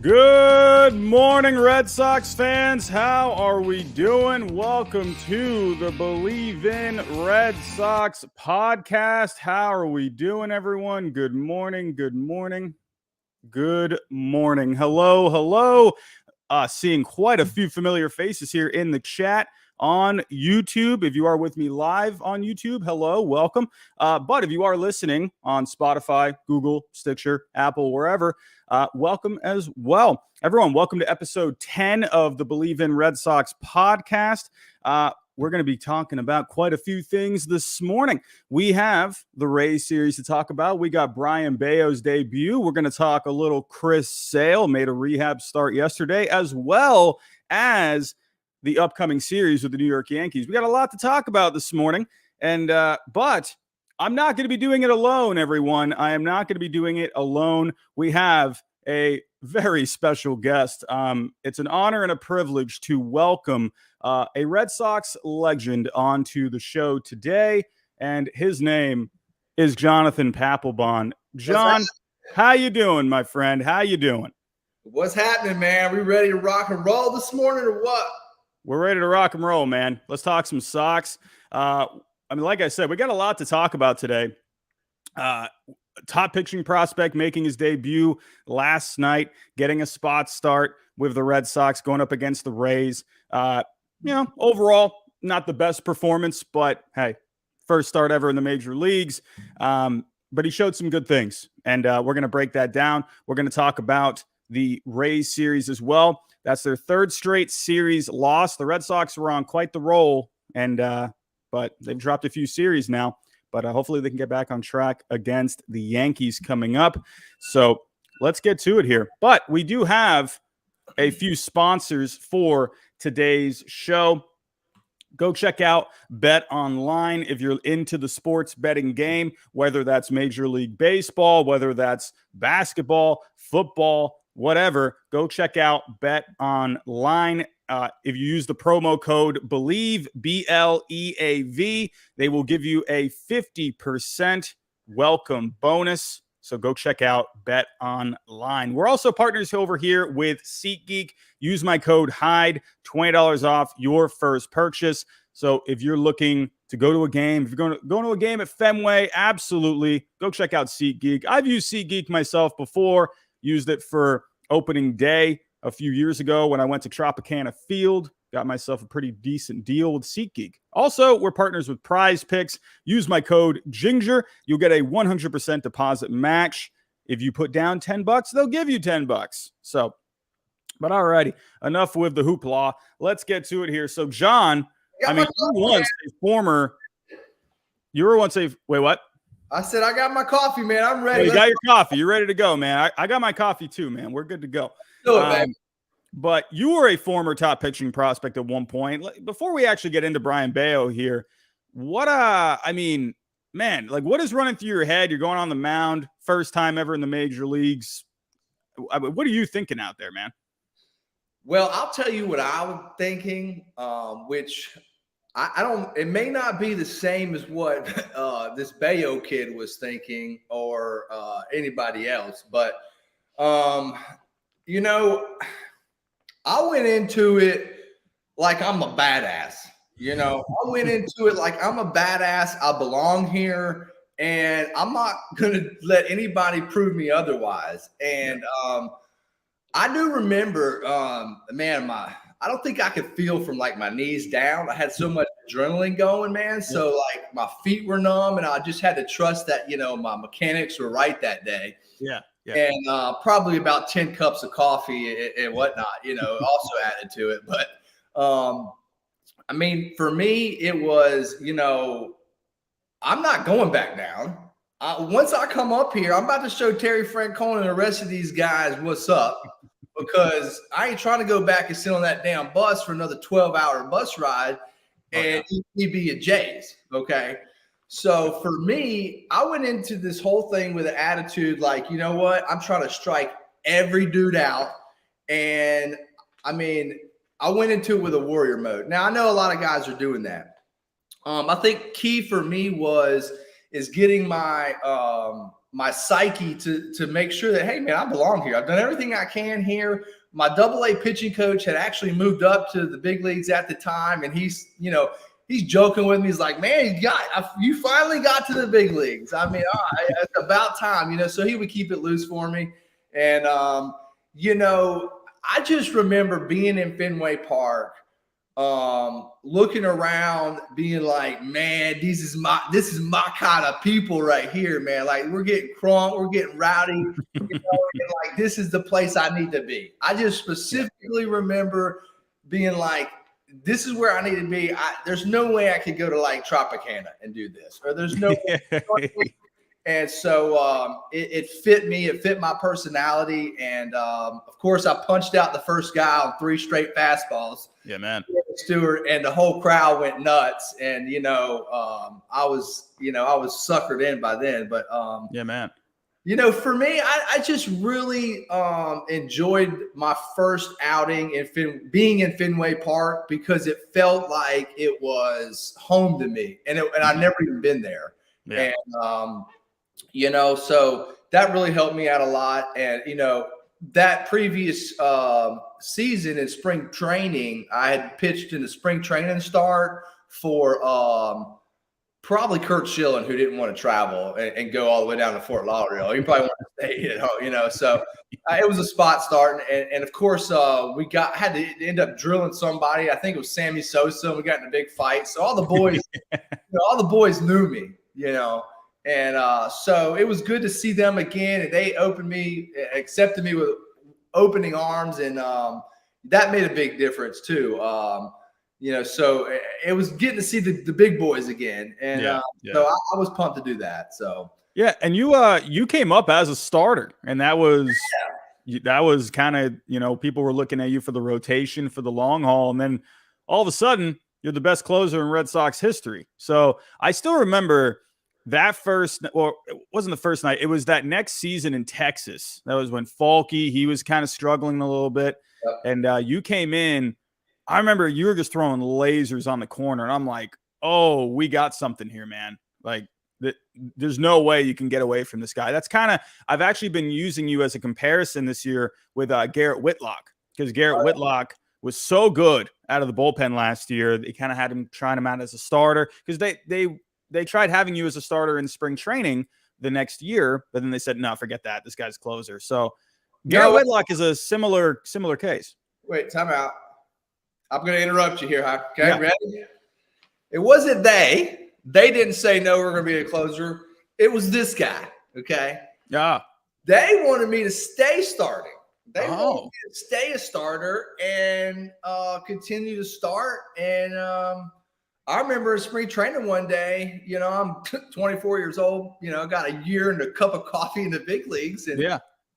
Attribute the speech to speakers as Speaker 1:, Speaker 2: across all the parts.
Speaker 1: Good morning, Red Sox fans. How are we doing? Welcome to the Bleav in Red Sox podcast. How are we doing, everyone? Good morning. Good morning. Good morning. Hello. Hello. Seeing quite a few familiar faces here in the chat on YouTube. If you are with me live on YouTube, hello, welcome. But if you are listening on Spotify, Google, Stitcher, Apple, wherever, welcome as well. Everyone, welcome to episode 10 of the Bleav in Red Sox podcast. We're going to be talking about quite a few things this morning. We have the Rays series to talk about. We got Brayan Bello's debut. We're going to talk a little Chris Sale, made a rehab start yesterday, as well as the upcoming series with the New York Yankees. We got a lot to talk about this morning, but I'm not going to be doing it alone, everyone. I am not going to be doing it alone. We have a very special guest. It's an honor and a privilege to welcome a Red Sox legend onto the show today, and his name is Jonathan Papelbon. John, how you doing, my friend? How you doing?
Speaker 2: What's happening, man? We ready to rock and roll this morning or what?
Speaker 1: We're ready to rock and roll, man. Let's talk some Sox. Like I said, we got a lot to talk about today. Top pitching prospect making his debut last night, getting a spot start with the Red Sox going up against the Rays. Overall, not the best performance, but hey, first start ever in the major leagues. But he showed some good things, and we're going to break that down. We're going to talk about the Rays series as well. That's their third straight series loss. The Red Sox were on quite the roll, but they've dropped a few series now. But hopefully they can get back on track against the Yankees coming up. So let's get to it here. But we do have a few sponsors for today's show. Go check out Bet Online if you're into the sports betting game, whether that's Major League Baseball, whether that's basketball, football, whatever. Go check out Bet Online. If you use the promo code Bleav, BLEAV, they will give you a 50% welcome bonus. So go check out Bet Online. We're also partners over here with SeatGeek. Use my code HYDE, $20 off your first purchase. So if you're looking to go to a game, if you're going to a game at Fenway, absolutely go check out SeatGeek. I've used SeatGeek myself before, used it for opening day a few years ago when I went to Tropicana Field. Got myself a pretty decent deal with SeatGeek. Also, we're partners with Prize Picks. Use my code GINGER. You'll get a 100% deposit match. If you put down $10, they'll give you $10. So, but alrighty, enough with the hoopla. Let's get to it here. So, John, you were once a wait, what?
Speaker 2: I said, I got my coffee, man. I'm ready.
Speaker 1: Well, you got your coffee. You're ready to go, man. I got my coffee too, man. We're good to go. But you were a former top pitching prospect at one point. Before we actually get into Brayan Bello here, what is running through your head? You're going on the mound, first time ever in the major leagues. What are you thinking out there, man?
Speaker 2: Well, I'll tell you what I was thinking, which I don't, it may not be the same as what this Bello kid was thinking or anybody else, but I went into it like I'm a badass. I went into it like I'm a badass. I belong here, and I'm not going to let anybody prove me otherwise. And I do remember, I don't think I could feel from like my knees down. I had so much adrenaline going, man. So like my feet were numb, and I just had to trust that, my mechanics were right that day.
Speaker 1: Yeah.
Speaker 2: And probably about 10 cups of coffee and whatnot, also added to it. But, for me, it was, I'm not going back down. Once I come up here, I'm about to show Terry Francona and the rest of these guys what's up, because I ain't trying to go back and sit on that damn bus for another 12-hour bus ride and be a Jays, okay? So for me, I went into this whole thing with an attitude like, you know what? I'm trying to strike every dude out. And I went into it with a warrior mode. Now, I know a lot of guys are doing that. I think key for me is getting my my psyche to make sure that, hey, man, I belong here. I've done everything I can here. My AA pitching coach had actually moved up to the big leagues at the time, and he's joking with me. He's like, man, you finally got to the big leagues. I mean, it's about time, so he would keep it loose for me. And, I just remember being in Fenway Park, looking around, being like, man, this is my kind of people right here, man. Like, we're getting crunk, we're getting rowdy, and like, this is the place I need to be. I just specifically remember being like, this is where I need to be. There's no way I could go to like Tropicana and do this, or there's no way. And so it fit me. It fit my personality. And, of course, I punched out the first guy on 3 straight fastballs.
Speaker 1: Yeah, man.
Speaker 2: Stewart, and the whole crowd went nuts. And, I was suckered in by then. But,
Speaker 1: yeah, man.
Speaker 2: For me, I just really enjoyed my first outing being in Fenway Park, because it felt like it was home to me. And I'd never even been there. Yeah. And, so that really helped me out a lot. And, that previous season in spring training, I had pitched in the spring training start for probably Kurt Schilling, who didn't want to travel and go all the way down to Fort Lauderdale. He probably wanted to stay at home, so it was a spot start. And of course, we had to end up drilling somebody. I think it was Sammy Sosa, and we got in a big fight. So all the boys, knew me, And so it was good to see them again, and they accepted me with opening arms, and that made a big difference too. So it was getting to see the big boys again, and so I was pumped to do that. So
Speaker 1: yeah, and you came up as a starter, and that was kind of people were looking at you for the rotation, for the long haul, and then all of a sudden you're the best closer in Red Sox history. So I still remember that first, or it wasn't the first night. It was that next season in Texas. That was when Falky, he was kind of struggling a little bit. Yep. And you came in. I remember you were just throwing lasers on the corner. And I'm like, oh, we got something here, man. Like, there's no way you can get away from this guy. That's I've actually been using you as a comparison this year with Gerrit Whitlock, because Gerrit Whitlock was so good out of the bullpen last year. They kind of had him trying him out as a starter, because they tried having you as a starter in spring training the next year, but then they said, no, forget that. This guy's closer. So Gerrit Whitlock is a similar case.
Speaker 2: Wait, time out. I'm going to interrupt you here. Huh? Okay, yeah. Ready? It wasn't they. They didn't say, no, we're going to be a closer. It was this guy, okay?
Speaker 1: Yeah.
Speaker 2: They wanted me to stay starting. They wanted me to stay a starter and continue to start. And I remember in spring training one day, I'm 24 years old, got a year and a cup of coffee in the big leagues. And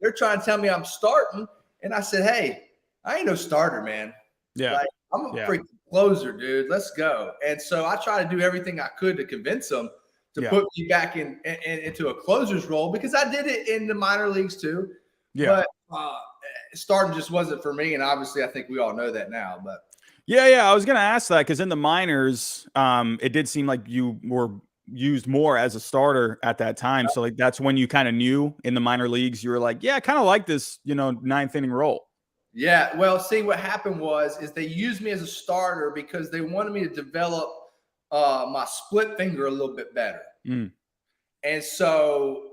Speaker 2: they're trying to tell me I'm starting. And I said, hey, I ain't no starter, man.
Speaker 1: Yeah.
Speaker 2: Like, I'm a freaking closer, dude. Let's go. And so I tried to do everything I could to convince them to put me back into a closer's role, because I did it in the minor leagues too. Yeah. But starting just wasn't for me. And obviously I think we all know that now, but.
Speaker 1: Yeah. I was going to ask that, because in the minors, it did seem like you were used more as a starter at that time. So like, that's when you kind of knew in the minor leagues, you were like, yeah, I kind of like this, 9th inning role.
Speaker 2: Yeah. Well, see, what happened is they used me as a starter because they wanted me to develop my split finger a little bit better. Mm. And so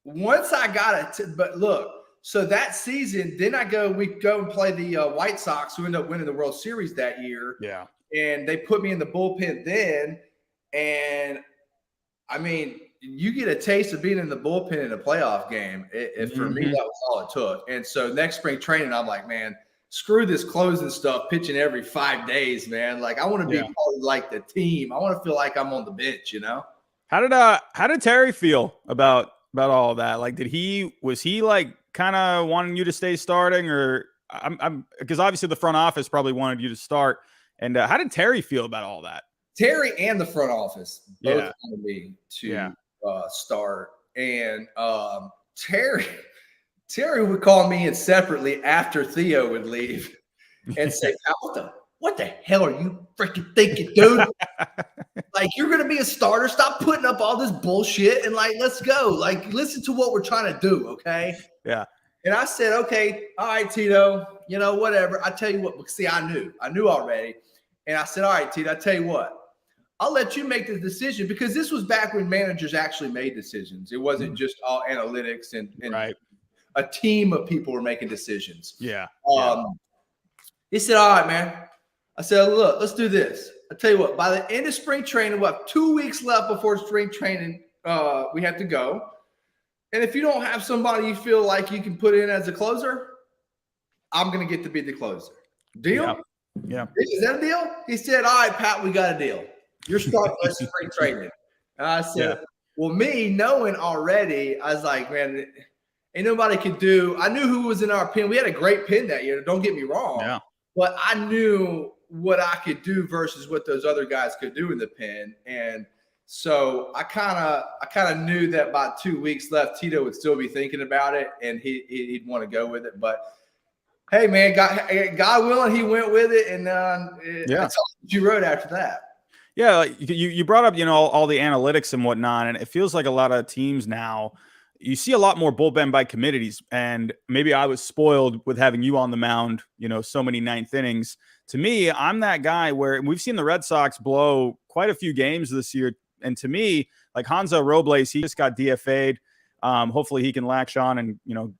Speaker 2: once I got it, but look, so that season, then we go and play the White Sox, who ended up winning the World Series that year. Yeah. And they put me in the bullpen then. And I mean, you get a taste of being in the bullpen in a playoff game. For me, that was all it took. And so next spring training, I'm like, man, screw this closing stuff, pitching every 5 days, man. Like, I want to be part of like the team. I want to feel like I'm on the bench,
Speaker 1: How did Terry feel about all of that? Like, was he like kind of wanting you to stay starting, or I'm because obviously the front office probably wanted you to start. And how did Terry feel about all that?
Speaker 2: Terry and the front office both wanted me to start. And Terry would call me in separately after Theo would leave and say, what the hell are you freaking thinking, dude? Like, you're going to be a starter. Stop putting up all this bullshit and, like, let's go. Like, listen to what we're trying to do, okay?
Speaker 1: Yeah.
Speaker 2: And I said, okay, all right, Tito, whatever. I tell you what, see, I knew already. And I said, all right, Tito, I tell you what, I'll let you make the decision, because this was back when managers actually made decisions. It wasn't just all analytics and
Speaker 1: right.
Speaker 2: A team of people were making decisions.
Speaker 1: Yeah.
Speaker 2: He said, all right, man. I said, look, let's do this. I tell you what, by the end of spring training, we'll have 2 weeks left before spring training. We have to go. And if you don't have somebody you feel like you can put in as a closer, I'm going to get to be the closer. Deal?
Speaker 1: Yeah.
Speaker 2: Is that a deal? He said, all right, Pat, we got a deal. You're starting with spring training. And I said, well, me knowing already, I was like, man, ain't nobody could do. I knew who was in our pen. We had a great pen that year. Don't get me wrong.
Speaker 1: Yeah.
Speaker 2: But I knew what I could do versus what those other guys could do in the pen. And so I kind of knew that by 2 weeks left, Tito would still be thinking about it, and he'd want to go with it. But hey, man, God willing, he went with it, and that's all you wrote after that.
Speaker 1: Yeah, you brought up all the analytics and whatnot, and it feels like a lot of teams now. You see a lot more bullpen by committees, and maybe I was spoiled with having you on the mound, so many ninth innings. To me, I'm that guy where we've seen the Red Sox blow quite a few games this year. And to me, like Hanzo Robles, he just got DFA'd. Hopefully he can latch on and,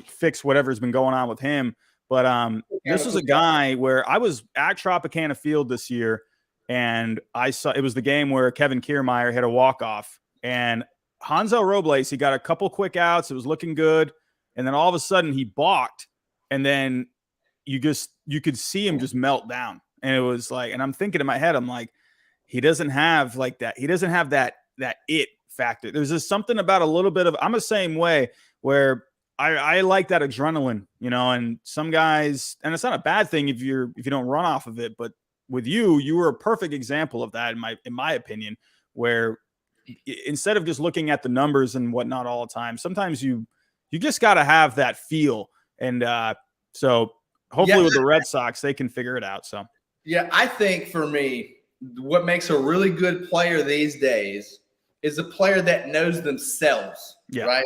Speaker 1: fix whatever's been going on with him. But this was a guy where I was at Tropicana Field this year, and I saw it was the game where Kevin Kiermaier hit a walk-off. And Hanzo Robles, he got a couple quick outs. It was looking good. And then all of a sudden he balked. And then you could see him just melt down. And it was like, and I'm thinking in my head, I'm like, he doesn't have like that. He doesn't have that it factor. There's just something about a little bit of, I'm the same way where I like that adrenaline, and some guys, and it's not a bad thing if you don't run off of it, but with you were a perfect example of that in my opinion, where instead of just looking at the numbers and whatnot all the time, sometimes you just got to have that feel. And so hopefully with the Red Sox, they can figure it out. So,
Speaker 2: yeah, I think for me, what makes a really good player these days is a player that knows themselves, right?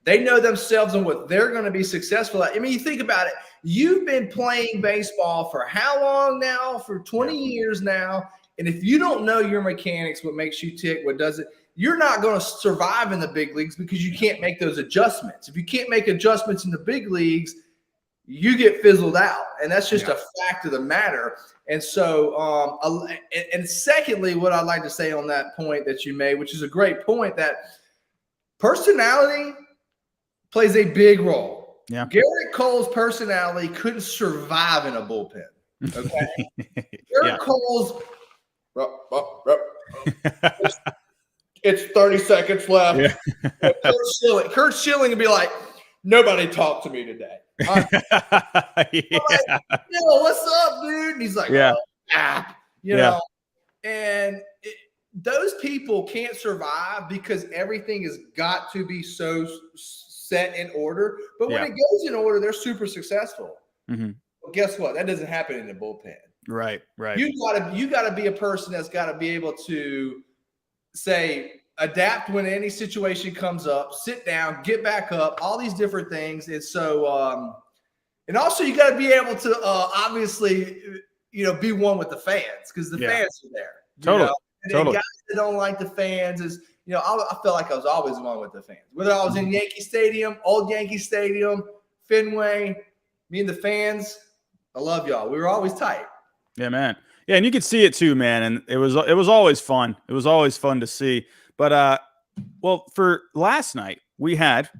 Speaker 2: They know themselves and what they're going to be successful at. I mean, you think about it. You've been playing baseball for how long now? For 20 years now. And if you don't know your mechanics, what makes you tick, what doesn't, you're not going to survive in the big leagues because you can't make those adjustments. If you can't make adjustments in the big leagues, you get fizzled out. And that's just a fact of the matter. And so, and secondly, what I'd like to say on that point that you made, which is a great point, that personality plays a big role.
Speaker 1: Yeah.
Speaker 2: Gerrit Cole's personality couldn't survive in a bullpen. Okay. Gerrit Cole's it's 30 seconds left. Yeah. Kurt Schilling would be like, nobody talked to me today. Like, what's up, dude? And he's like, you know, and those people can't survive because everything has got to be so set in order. But when it goes in order, they're super successful.
Speaker 1: Mm-hmm.
Speaker 2: Well, guess what? That doesn't happen in the bullpen.
Speaker 1: Right.
Speaker 2: You gotta be a person that's got to be able to say, adapt when any situation comes up, sit down, get back up, all these different things. And so, and also you got to be able to obviously, be one with the fans because the fans are there.
Speaker 1: Totally.
Speaker 2: And guys that don't like the fans is, I felt like I was always one with the fans. Whether I was in Yankee Stadium, old Yankee Stadium, Fenway, me and the fans, I love y'all. We were always tight.
Speaker 1: Yeah, man. Yeah, and you could see it too, man. And it was always fun. It was always fun to see. But well, for last night, we had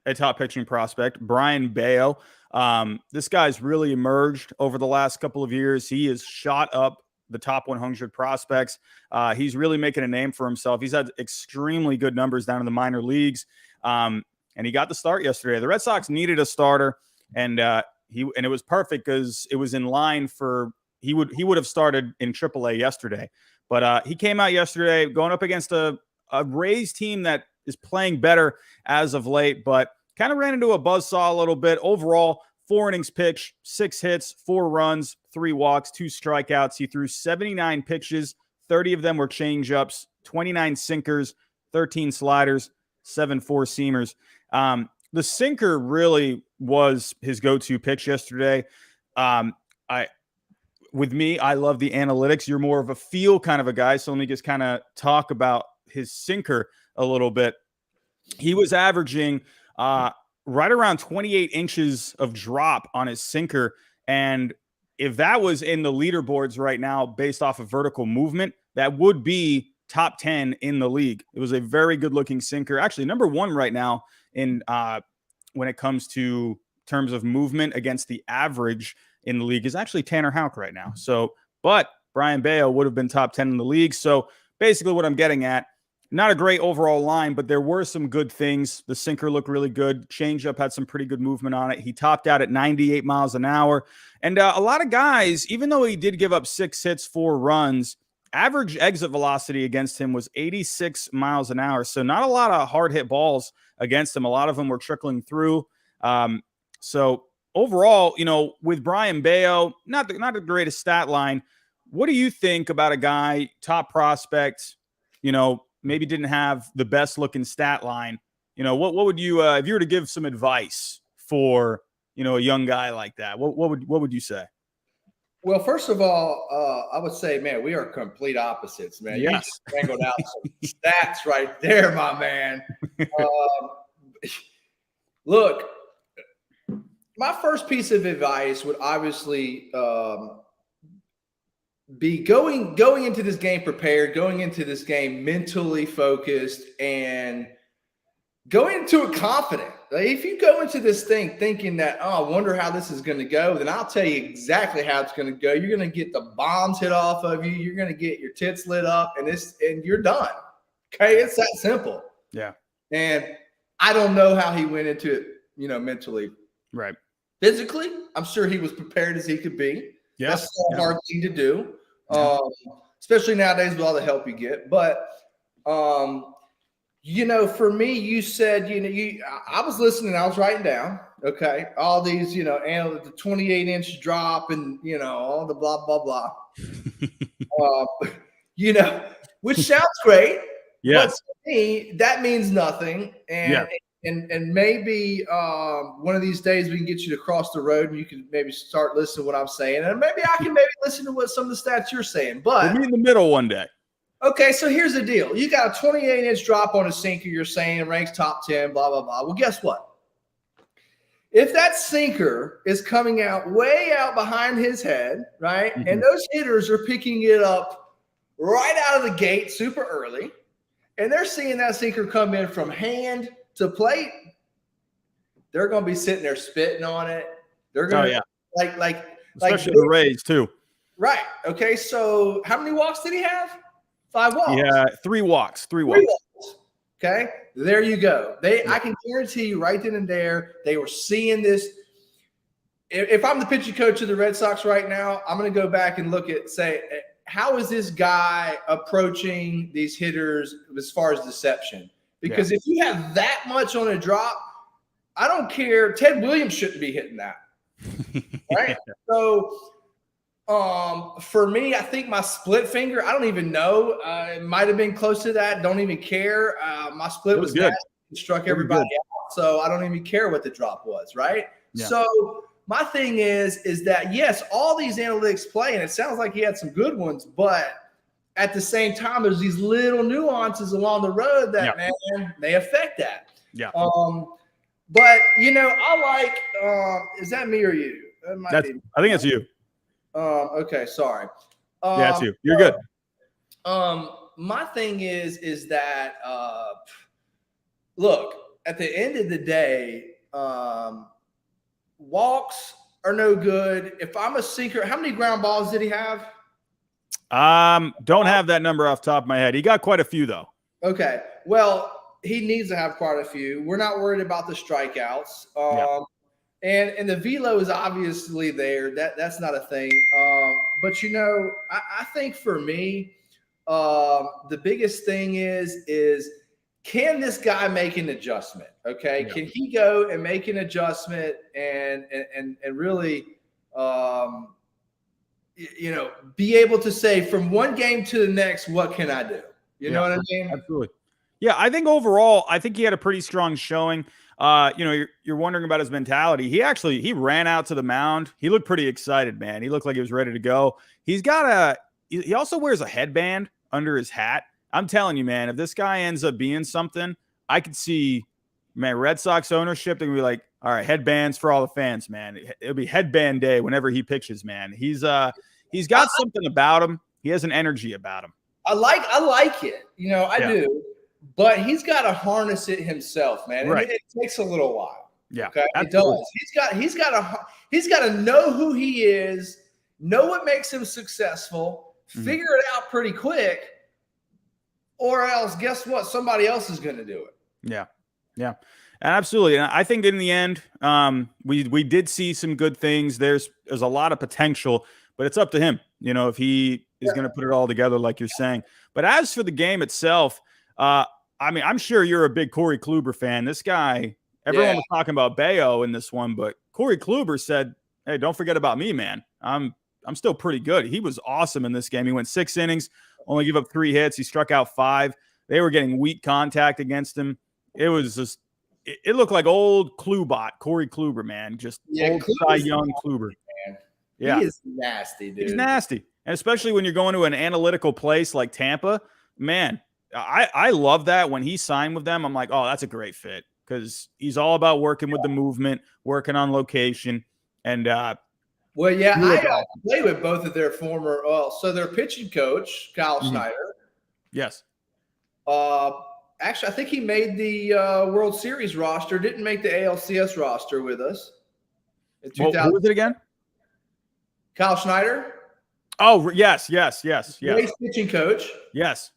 Speaker 1: a top pitching prospect, Brayan Bello. This guy's really emerged over the last couple of years. He has shot up the top 100 prospects. He's really making a name for himself. He's had extremely good numbers down in the minor leagues. And he got the start yesterday. The Red Sox needed a starter, and it was perfect because it was in line for he would have started in AAA yesterday. But he came out yesterday going up against a Rays team that is playing better as of late, but kind of ran into a buzzsaw a little bit. Overall, 4 innings pitched, 6 hits, 4 runs, 3 walks, 2 strikeouts. He threw 79 pitches, 30 of them were changeups, 29 sinkers, 13 sliders, 7 four-seamers. The sinker really was his go-to pitch yesterday. With me, I love the analytics. You're more of a feel kind of a guy, so let me just kind of talk about his sinker a little bit. He was averaging right around 28 inches of drop on his sinker, and if that was in the leaderboards right now based off of vertical movement, that would be top 10 in the league. It was a very good-looking sinker. Actually, number 1 right now in when it comes to terms of movement against the average in the league is actually Tanner Houck right now. So, but Brayan Bello would have been top 10 in the league. So basically what I'm getting at, not a great overall line, but there were some good things. The sinker looked really good. Changeup had some pretty good movement on it. He topped out at 98 miles an hour. And a lot of guys, even though he did give up 6 hits, 4 runs, average exit velocity against him was 86 miles an hour. So not a lot of hard hit balls against him. A lot of them were trickling through. So overall, with Brayan Bello, not the greatest stat line. What do you think about a guy, top prospect, maybe didn't have the best looking stat line? What would you, if you were to give some advice for, a young guy like that, what would you say?
Speaker 2: Well, first of all, I would say, man, we are complete opposites, man.
Speaker 1: Yes.
Speaker 2: You just wrangled out some stats right there, my man. Look, my first piece of advice would obviously be going into this game prepared, going into this game mentally focused, and going into it confident. Like, if you go into this thing thinking that, I wonder how this is going to go, then I'll tell you exactly how it's going to go. You're going to get the bombs hit off of you. You're going to get your tits lit up, and you're done. Okay, it's that simple.
Speaker 1: Yeah.
Speaker 2: And I don't know how he went into it, mentally.
Speaker 1: Right.
Speaker 2: Physically, I'm sure he was prepared as he could be.
Speaker 1: Yeah.
Speaker 2: That's a hard thing to do, especially nowadays with all the help you get. But, for me, you said, I was listening, I was writing down, okay, all these, the 28-inch drop and, all the blah, blah, blah. Which sounds great.
Speaker 1: Yes.
Speaker 2: But to me, that means nothing. And maybe one of these days we can get you to cross the road and you can maybe start listening to what I'm saying. And maybe I can listen to what some of the stats you're saying. But
Speaker 1: we'll be in the middle one day.
Speaker 2: Okay, so here's the deal. You got a 28-inch drop on a sinker, you're saying ranks top 10, blah, blah, blah. Well, guess what? If that sinker is coming out way out behind his head, right, and those hitters are picking it up right out of the gate super early, and they're seeing that sinker come in from hand to plate, they're going to be sitting there spitting on it. They're going to
Speaker 1: especially the Rays too.
Speaker 2: Right. Okay. So how many walks did he have? 5 walks.
Speaker 1: Yeah, 3 walks. 3 walks.
Speaker 2: Okay. There you go. I can guarantee you right then and there, they were seeing this. If I'm the pitching coach of the Red Sox right now, I'm going to go back and say, how is this guy approaching these hitters as far as deception? Because if you have that much on a drop, I don't care. Ted Williams shouldn't be hitting that. Right? So for me, I think my split finger, I don't even know. It might have been close to that. Don't even care. My split was good. Struck everybody out. So I don't even care what the drop was, right? Yeah. So my thing is that, yes, all these analytics play, and it sounds like he had some good ones, but at the same time, there's these little nuances along the road that, man, they affect that.
Speaker 1: Yeah.
Speaker 2: But, I like is that me or you?
Speaker 1: I think it's you.
Speaker 2: Okay, sorry.
Speaker 1: Yeah, it's you. You're good.
Speaker 2: My thing is that look, at the end of the day, walks are no good. If I'm a sinker, how many ground balls did he have?
Speaker 1: Don't have that number off the top of my head. He got quite a few though.
Speaker 2: Okay. Well, he needs to have quite a few. We're not worried about the strikeouts. And the velo is obviously there. That's not a thing. But I think for me, the biggest thing is can this guy make an adjustment? Okay. Yeah. Can he go and make an adjustment and really be able to say from one game to the next, what can I do? You know what I mean?
Speaker 1: Absolutely. Yeah, I think overall, I think he had a pretty strong showing. You're wondering about his mentality. He ran out to the mound. He looked pretty excited, man. He looked like he was ready to go. He also wears a headband under his hat. I'm telling you, man, if this guy ends up being something, I could see, man, Red Sox ownership, they're gonna be like, all right, headbands for all the fans, man. It'll be headband day whenever he pitches, man. He's got something about him. He has an energy about him.
Speaker 2: I like it. I do. But he's got to harness it himself, man.
Speaker 1: Right.
Speaker 2: And it takes a little while.
Speaker 1: Yeah.
Speaker 2: Okay. Absolutely. It does. He's got to know who he is, know what makes him successful, figure it out pretty quick, or else guess what? Somebody else is going to do it.
Speaker 1: Yeah. Yeah. Absolutely. And I think in the end, we did see some good things. There's a lot of potential, but it's up to him, if he is going to put it all together, like you're saying. But as for the game itself, I'm sure you're a big Corey Kluber fan. This guy, everyone was talking about Bello in this one, but Corey Kluber said, hey, don't forget about me, man. I'm still pretty good. He was awesome in this game. He went 6 innings, only gave up 3 hits. He struck out 5. They were getting weak contact against him. It was just, it looked like old Klubot, Corey Kluber, man. Just old Cy Young Kluber.
Speaker 2: Man.
Speaker 1: Yeah.
Speaker 2: He is nasty, dude.
Speaker 1: He's nasty. And especially when you're going to an analytical place like Tampa, man, I love that. When he signed with them, I'm like, oh, that's a great fit, because he's all about working with the movement, working on location. And
Speaker 2: I played with both of their former so their pitching coach, Kyle Snyder.
Speaker 1: Yes.
Speaker 2: Actually, I think he made the World Series roster, didn't make the ALCS roster with us in 2000.
Speaker 1: Who was it again?
Speaker 2: Kyle Snyder.
Speaker 1: Oh, yes.
Speaker 2: Rays pitching coach.
Speaker 1: Yes.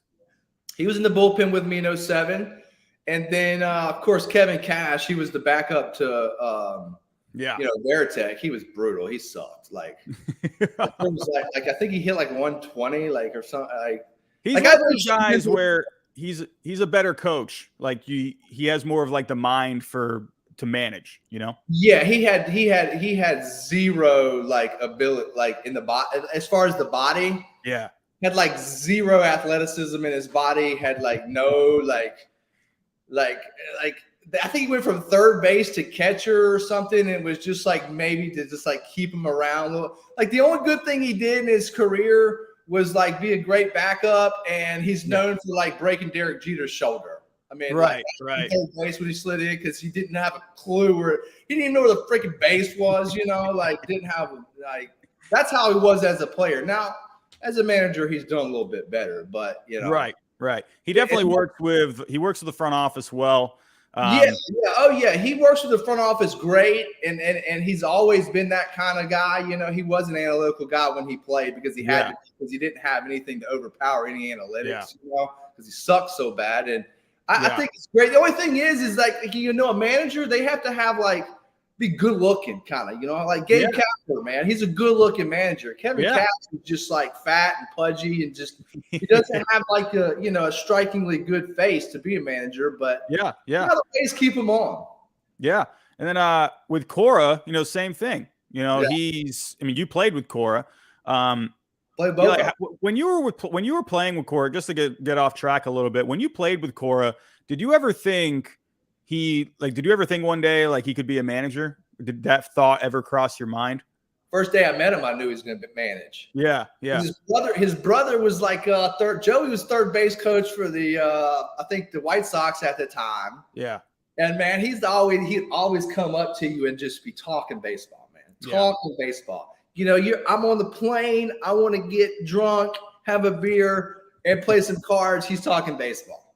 Speaker 2: He was in the bullpen with me in 2007. And then, of course, Kevin Cash, he was the backup to, Veritek. He was brutal. He sucked. Like, it was like I think he hit like 120, like, or something. Like,
Speaker 1: he's one of those guys where he's a better coach. Like, he has more of like the mind to manage,
Speaker 2: Yeah, he had zero like ability, like in the body, as far as the body.
Speaker 1: Yeah.
Speaker 2: Had like zero athleticism in his body, had like no like I think he went from third base to catcher or something. And it was just like maybe to just like keep him around a little. Like the only good thing he did in his career was like be a great backup, and he's known for like breaking Derek Jeter's shoulder. I mean,
Speaker 1: right.
Speaker 2: Third base when he slid in, because he didn't have a clue he didn't even know where the freaking base was. Like didn't have like that's how he was as a player. Now, as a manager, he's done a little bit better, but
Speaker 1: right. He definitely works with the front office well.
Speaker 2: He works with the front office great, and he's always been that kind of guy. He was an analytical guy when he played, because he had to, because he didn't have anything to overpower any analytics, because he sucked so bad. And I think it's great. The only thing is like a manager, they have to have like be good looking, kind of, like Gabe Kapler, man. He's a good looking manager. Kevin Cash is just like fat and pudgy, and just he doesn't have like a strikingly good face to be a manager. But the ways keep him on. Yeah,
Speaker 1: and then with Cora, same thing. You played with Cora.
Speaker 2: Play both.
Speaker 1: When you were playing with Cora, just to get off track a little bit, when you played with Cora, did you ever think one day like he could be a manager? Did that thought ever cross your mind?
Speaker 2: First day I met him, I knew he was going to manage.
Speaker 1: Yeah.
Speaker 2: His brother was like Joey was third base coach for the I think the White Sox at the time.
Speaker 1: Yeah.
Speaker 2: And man, he'd always come up to you and just be talking baseball, man. Talking baseball. I'm on the plane. I want to get drunk, have a beer, and play some cards. He's talking baseball.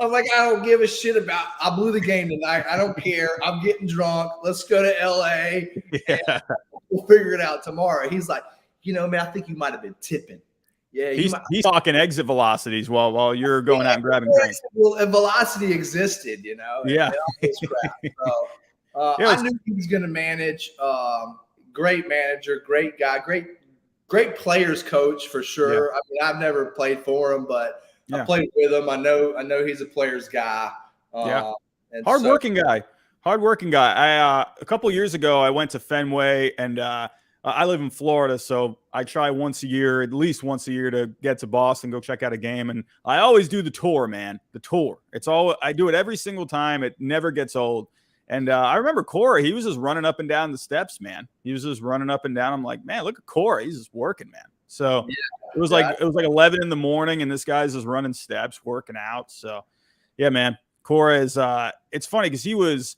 Speaker 2: I'm like, I don't give a shit about. I blew the game tonight. I don't care. I'm getting drunk. Let's go to LA. And we'll figure it out tomorrow. He's like, man, I think you might have been tipping. Yeah,
Speaker 1: he's talking exit velocities while you're going out and grabbing drinks.
Speaker 2: Well, and velocity existed,
Speaker 1: Yeah.
Speaker 2: So, I knew he was going to manage. Great manager, great guy, great players coach for sure. Yeah. I mean, I've never played for him, but I played with him. I know he's a player's guy.
Speaker 1: Hardworking guy. A couple years ago, I went to Fenway, and I live in Florida, so I try once a year, at least once a year, to get to Boston, go check out a game. And I always do the tour, man. The tour. I do it every single time. It never gets old. And I remember Cora, he was just running up and down the steps, man. He was just running up and down. I'm like, man, look at Cora. He's just working, man. So it was like 11 in the morning, and this guy's just running steps, working out. So yeah, man. Cora is it's funny because he was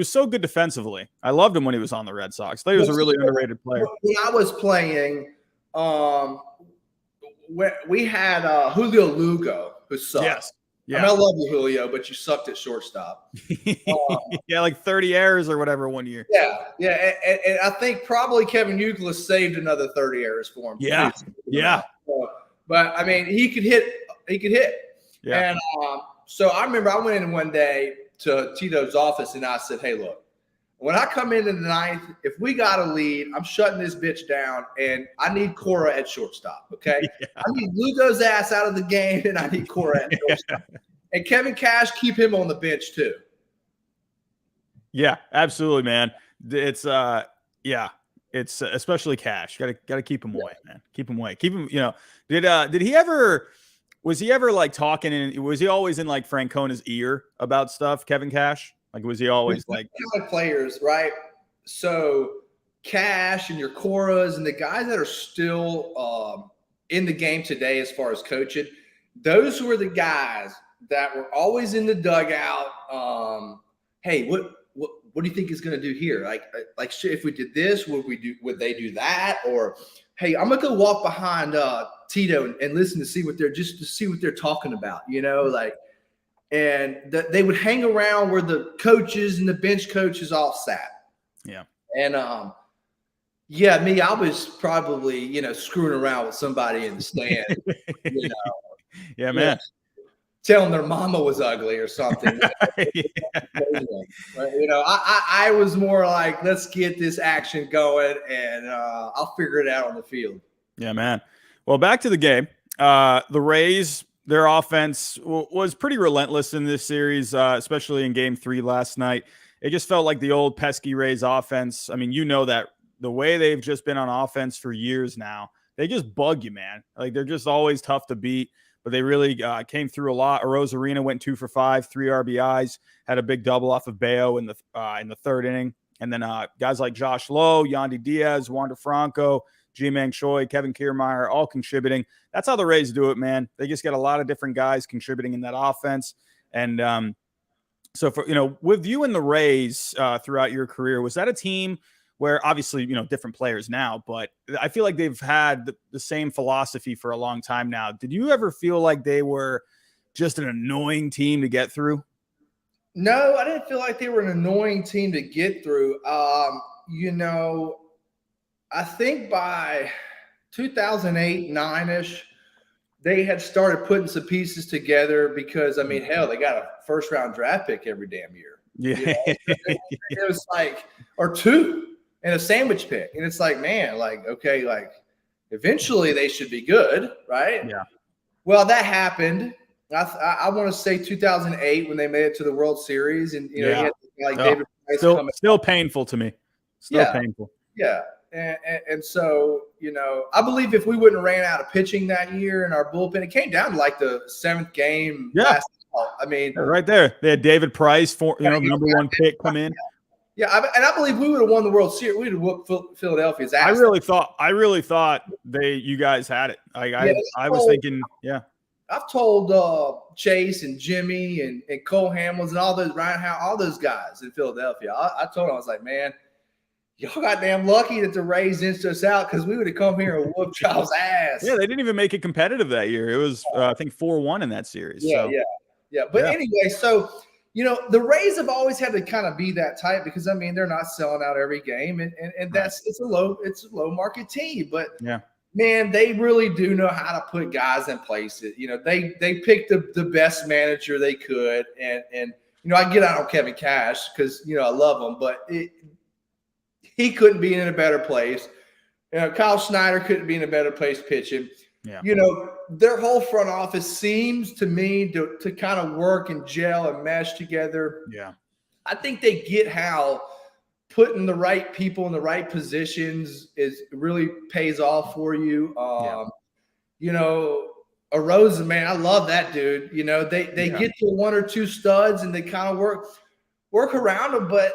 Speaker 1: so good defensively. I loved him when he was on the Red Sox. I thought he was a really underrated player.
Speaker 2: When I was playing, we had Julio Lugo, who sucked.
Speaker 1: Yes. Yeah.
Speaker 2: I mean, I love you, Julio, but you sucked at shortstop.
Speaker 1: Yeah, like 30 errors or whatever one year.
Speaker 2: Yeah. And I think probably Kevin Youkilis saved another 30 errors for him.
Speaker 1: Yeah.
Speaker 2: But, I mean, he could hit.
Speaker 1: Yeah.
Speaker 2: And so I remember I went in one day to Tito's office, and I said, hey, look, when I come into the ninth, if we got a lead, I'm shutting this bitch down, and I need Cora at shortstop, okay? Yeah. I need Lugo's ass out of the game, and I need Cora at shortstop. And Kevin Cash, keep him on the bench too.
Speaker 1: Yeah, absolutely, man. It's it's especially Cash. Got to keep him away, man. Keep him away. Keep him. Did he ever? Was he ever like talking? And was he always in like Francona's ear about stuff? Kevin Cash. Like, was he always like
Speaker 2: players, right? So Cash and your Coras and the guys that are still in the game today, as far as coaching, those were the guys that were always in the dugout. Hey, what do you think is going to do here? Like shit, if we did this, would they do that? Or hey, I'm gonna go walk behind Tito and listen to see what they're talking about, And they would hang around where the coaches and the bench coaches all sat.
Speaker 1: Yeah. And
Speaker 2: I was probably, screwing around with somebody in the stand,
Speaker 1: Yeah, man.
Speaker 2: Telling their mama was ugly or something. I was more like, let's get this action going, and I'll figure it out on the field.
Speaker 1: Yeah, man. Well, back to the game. The Rays, their offense was pretty relentless in this series, especially in Game 3 last night. It just felt like the old pesky Rays offense. I mean, that the way they've just been on offense for years now, they just bug you, man. Like, they're just always tough to beat, but they really came through a lot. Arozarena went 2 for 5, 3 RBIs, had a big double off of Bello in the third inning. And then guys like Josh Lowe, Yandy Diaz, Wander Franco, Ji-Man Choi, Kevin Kiermaier, all contributing. That's how the Rays do it, man. They just get a lot of different guys contributing in that offense. And so with you and the Rays throughout your career, was that a team where obviously, different players now, but I feel like they've had the same philosophy for a long time now. Did you ever feel like they were just an annoying team to get through?
Speaker 2: No, I didn't feel like they were an annoying team to get through. I think by 2008, 9-ish, they had started putting some pieces together because, hell, they got a first-round draft pick every damn year.
Speaker 1: Yeah.
Speaker 2: It was like, or 2 and a sandwich pick. And it's like, man, okay, eventually they should be good, right?
Speaker 1: Yeah.
Speaker 2: Well, that happened. I want to say 2008 when they made it to the World Series. And, you had David Price
Speaker 1: still painful to me. Still painful.
Speaker 2: Yeah. And so, I believe if we wouldn't have ran out of pitching that year in our bullpen, it came down to the 7th game.
Speaker 1: Yeah. Right there. They had David Price, number 1 pick come in.
Speaker 2: Yeah. I believe we would have won the World Series. We would have whooped Philadelphia's ass.
Speaker 1: I really thought you guys had it. I was thinking, yeah.
Speaker 2: I've told Chase and Jimmy and Cole Hamels and all those Ryan Howe, all those guys in Philadelphia. I told them, I was like, man, y'all got damn lucky that the Rays inched us out because we would have come here and whooped y'all's ass.
Speaker 1: Yeah, they didn't even make it competitive that year. It was, I think, 4-1 in that series.
Speaker 2: Yeah. But anyway, so, the Rays have always had to kind of be that type because, they're not selling out every game. And it's a low market team. But, man, they really do know how to put guys in place. They picked the best manager they could. And I get out on Kevin Cash because, I love him. But he couldn't be in a better place. Kyle Snyder couldn't be in a better place pitching.
Speaker 1: Yeah.
Speaker 2: Their whole front office seems to me to kind of work and gel and mesh together.
Speaker 1: Yeah.
Speaker 2: I think they get how putting the right people in the right positions really pays off for you. You know, a Rosen, man, I love that dude. You know, they get to one or two studs and they kind of work around them, but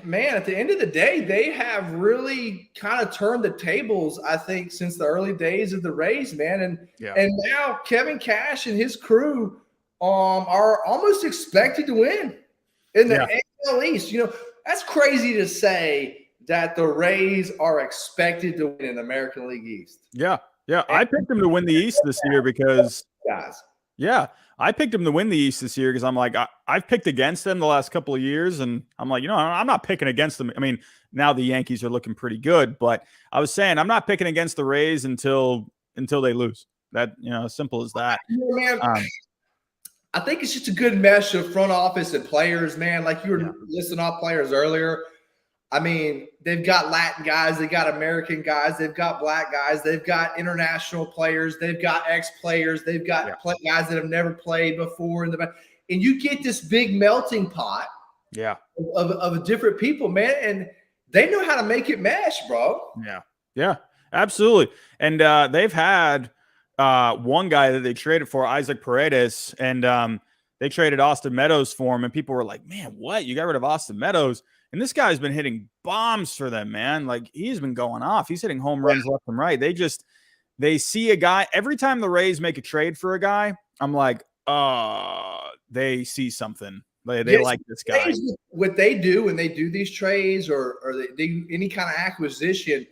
Speaker 2: man, at the end of the day, they have really kind of turned the tables, I think, since the early days of the Rays, man. And now Kevin Cash and his crew are almost expected to win in the AL East. You know, that's crazy to say that the Rays are expected to win in the American League East.
Speaker 1: Yeah. I picked them to win the East this year because
Speaker 2: guys.
Speaker 1: Yeah, I picked them to win the East this year because I'm like, I've picked against them the last couple of years, and I'm like, I'm not picking against them. I mean, now the Yankees are looking pretty good, but I was saying I'm not picking against the Rays until they lose. That, as simple as that.
Speaker 2: Man, I think it's just a good mesh of front office and players, man. Like you were listing off players earlier. I mean, they've got Latin guys, they've got American guys, they've got black guys, they've got international players, they've got ex-players, they've got guys that have never played before. And you get this big melting pot of different people, man, and they know how to make it mesh, bro.
Speaker 1: Yeah, absolutely. And they've had one guy that they traded for, Isaac Paredes, and they traded Austin Meadows for him, and people were like, man, what? You got rid of Austin Meadows? And this guy's been hitting bombs for them, man. Like, he's been going off. He's hitting home runs left and right. They see a guy. Every time the Rays make a trade for a guy, I'm like, they see something. They like this guy.
Speaker 2: What they do when they do these trades or they do any kind of acquisition,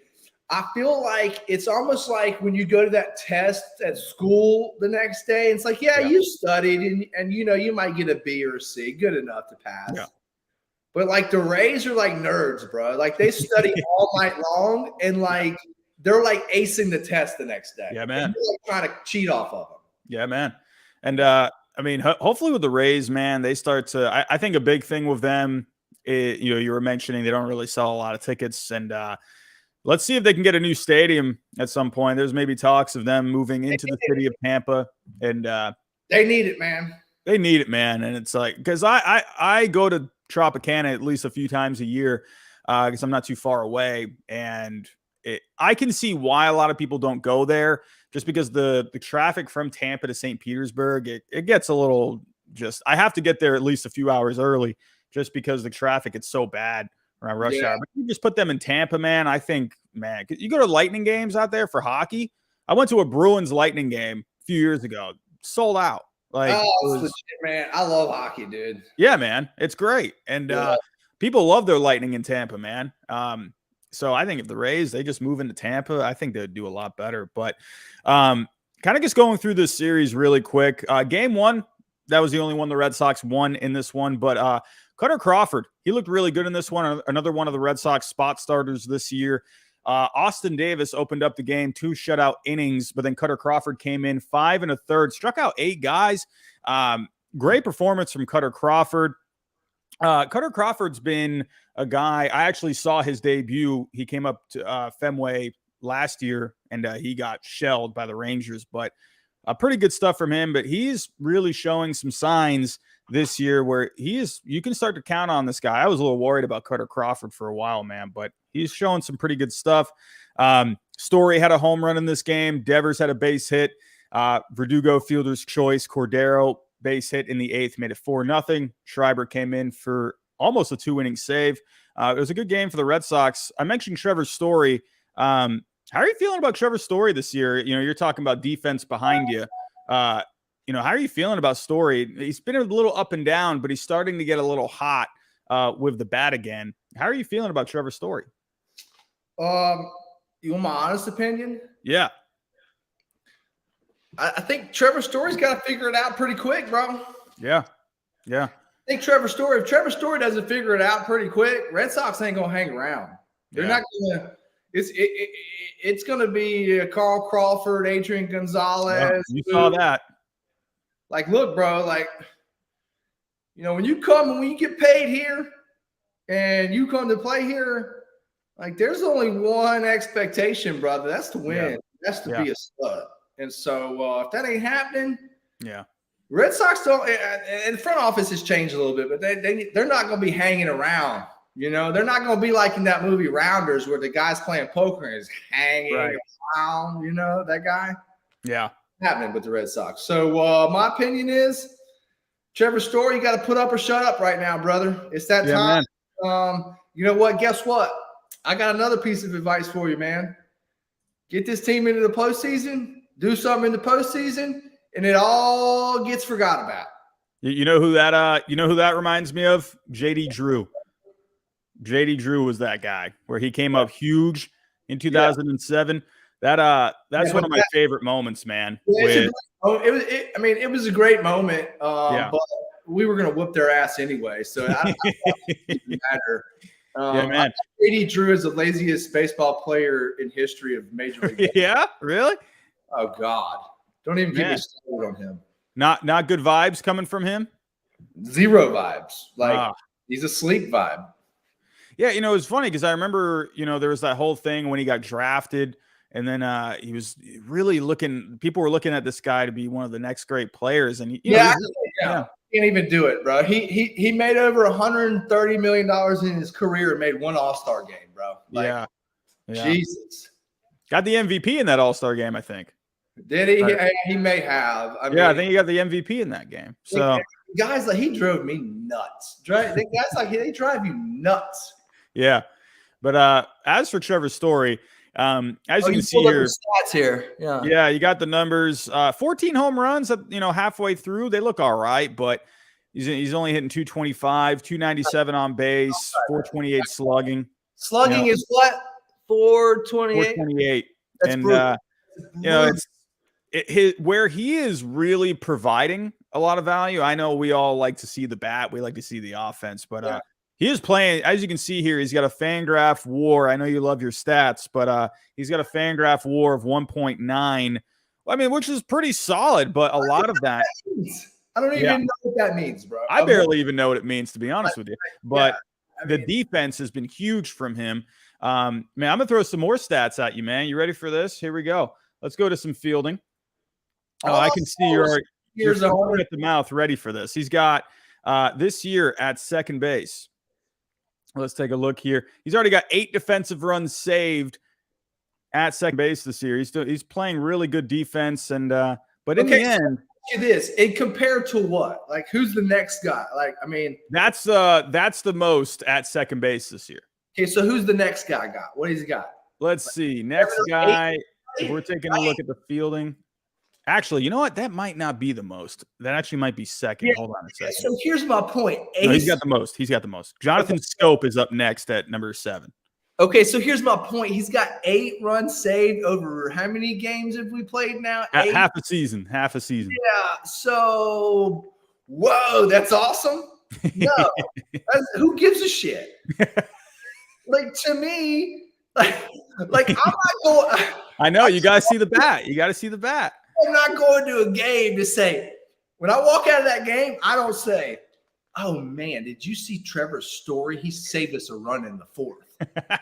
Speaker 2: I feel like it's almost like when you go to that test at school the next day, it's like, you studied and you might get a B or a C, good enough to pass. Yeah. But like the Rays are like nerds, bro. Like they study all night long and like they're like acing the test the next day.
Speaker 1: Yeah, man.
Speaker 2: They're like trying to cheat off of them.
Speaker 1: Yeah, man. And I mean, hopefully with the Rays, man, they start to. I think a big thing with them, you were mentioning they don't really sell a lot of tickets, and let's see if they can get a new stadium at some point. There's maybe talks of them moving into the city of Tampa, and
Speaker 2: they need it, man.
Speaker 1: They need it, man. And it's like, because I go to Tropicana at least a few times a year because I'm not too far away, and I can see why a lot of people don't go there, just because the traffic from Tampa to St. Petersburg, it gets a little I have to get there at least a few hours early just because the traffic is so bad around rush hour. But you just put them in Tampa, man. I think, man, you go to Lightning games out there for hockey. I went to a Bruins Lightning game a few years ago, sold out. Like,
Speaker 2: legit, man. I love hockey, dude.
Speaker 1: Yeah, man. It's great. And people love their Lightning in Tampa, man. So I think if the Rays, they just move into Tampa, I think they'd do a lot better. But kind of just going through this series really quick. Game one, that was the only one the Red Sox won in this one. But Cutter Crawford, he looked really good in this one. Another one of the Red Sox spot starters this year. Austin Davis opened up the game, 2 shutout innings, but then Cutter Crawford came in 5 1/3, struck out 8 guys. Great performance from Cutter Crawford. Cutter Crawford's been a guy, I actually saw his debut. He came up to Fenway last year, and he got shelled by the Rangers, but pretty good stuff from him. But he's really showing some signs this year where you can start to count on this guy. I was a little worried about Cutter Crawford for a while, man, but he's showing some pretty good stuff. Story had a home run in this game. Devers had a base hit. Verdugo, fielder's choice. Cordero, base hit in the 8th, made it 4-0. Schreiber came in for almost a 2-inning save. It was a good game for the Red Sox. I mentioned Trevor Story. How are you feeling about Trevor Story this year? You're talking about defense behind you. How are you feeling about Story? He's been a little up and down, but he's starting to get a little hot with the bat again. How are you feeling about Trevor Story?
Speaker 2: You want my honest opinion?
Speaker 1: Yeah.
Speaker 2: I think Trevor Story's got to figure it out pretty quick, bro.
Speaker 1: Yeah.
Speaker 2: I think if Trevor Story doesn't figure it out pretty quick, Red Sox ain't going to hang around. They're not going to – it's going to be Carl Crawford, Adrian Gonzalez.
Speaker 1: Yeah, you saw that.
Speaker 2: Like, look, bro, like, when you get paid here and you come to play here, like, there's only one expectation, brother. That's to win.
Speaker 1: Yeah.
Speaker 2: That's to be a stud. And so if that ain't happening,
Speaker 1: Red
Speaker 2: Sox don't. And the front office has changed a little bit, but they're not going to be hanging around You know, they're not going to be like in that movie Rounders where the guy's playing poker and is hanging around, you know, that guy.
Speaker 1: Yeah.
Speaker 2: Happening with the Red Sox. So my opinion is Trevor Story, you got to put up or shut up right now, brother. It's that time. You know what? Guess what? I got another piece of advice for you, man. Get this team into the postseason, do something in the postseason, and it all gets forgot about.
Speaker 1: You know who that reminds me of? JD Drew. JD Drew was that guy where he came up huge in 2007. That's one of my favorite moments, man.
Speaker 2: It was a great moment. But we were gonna whoop their ass anyway, so it didn't matter.
Speaker 1: Man.
Speaker 2: JD Drew is the laziest baseball player in history of Major League.
Speaker 1: Yeah, really?
Speaker 2: Oh God! Don't even get me started on him.
Speaker 1: Not good vibes coming from him.
Speaker 2: Zero vibes. Like he's a sleep vibe.
Speaker 1: Yeah, you know, it's funny because I remember, you know, there was that whole thing when he got drafted, and then he was really people were looking at this guy to be one of the next great players. And
Speaker 2: can't even do it, bro. He made over $130 million in his career and made one All-Star game, bro.
Speaker 1: Like,
Speaker 2: Jesus.
Speaker 1: Got the MVP in that All-Star game, I think.
Speaker 2: Did he? He may have.
Speaker 1: I think he got the MVP in that game. So
Speaker 2: guys, like, he drove me nuts. Guys like they drive you nuts.
Speaker 1: Yeah. But as for Trevor Story, as you can see here,
Speaker 2: stats here.
Speaker 1: Yeah, you got the numbers. 14 home runs, halfway through. They look all right, but he's only hitting 225, 297 on base, 428 slugging.
Speaker 2: Slugging is what? 428.
Speaker 1: 428.
Speaker 2: That's brutal.
Speaker 1: You know, where he is really providing a lot of value. I know we all like to see the bat, we like to see the offense, but he is playing, as you can see here, he's got a Fangraph WAR. I know you love your stats, but he's got a Fangraph WAR of 1.9. I mean, which is pretty solid, but a lot of that.
Speaker 2: I don't even know what that means, bro.
Speaker 1: I barely even know what it means, to be honest with you. But the defense has been huge from him. Man, I'm going to throw some more stats at you, man. You ready for this? Here we go. Let's go to some fielding. I can see you're at the mouth ready for this. He's got this year at second base. Let's take a look here. He's already got 8 defensive runs saved at second base this year. He's playing really good defense, and but in the end,
Speaker 2: it is. It compared to what? Like, who's the next guy? Like, I mean,
Speaker 1: that's the most at second base this year.
Speaker 2: Okay, so who's the next guy got? What has he got?
Speaker 1: Let's see. Next guy. If we're taking a look at the fielding. Actually, you know what? That might not be the most. That actually might be second.
Speaker 2: Yeah.
Speaker 1: Hold on a second.
Speaker 2: So here's my point.
Speaker 1: No, he's got the most. Jonathan Scope is up next at number 7.
Speaker 2: Okay, so here's my point. He's got 8 runs saved over how many games have we played now? 8?
Speaker 1: Half a season.
Speaker 2: Yeah. So, whoa, that's awesome. No, who gives a shit? Like, to me, like I'm not going.
Speaker 1: I know you got to see the bat.
Speaker 2: I'm not going to a game to say, when I walk out of that game, I don't say, oh, man, did you see Trevor Story? He saved us a run in the 4th.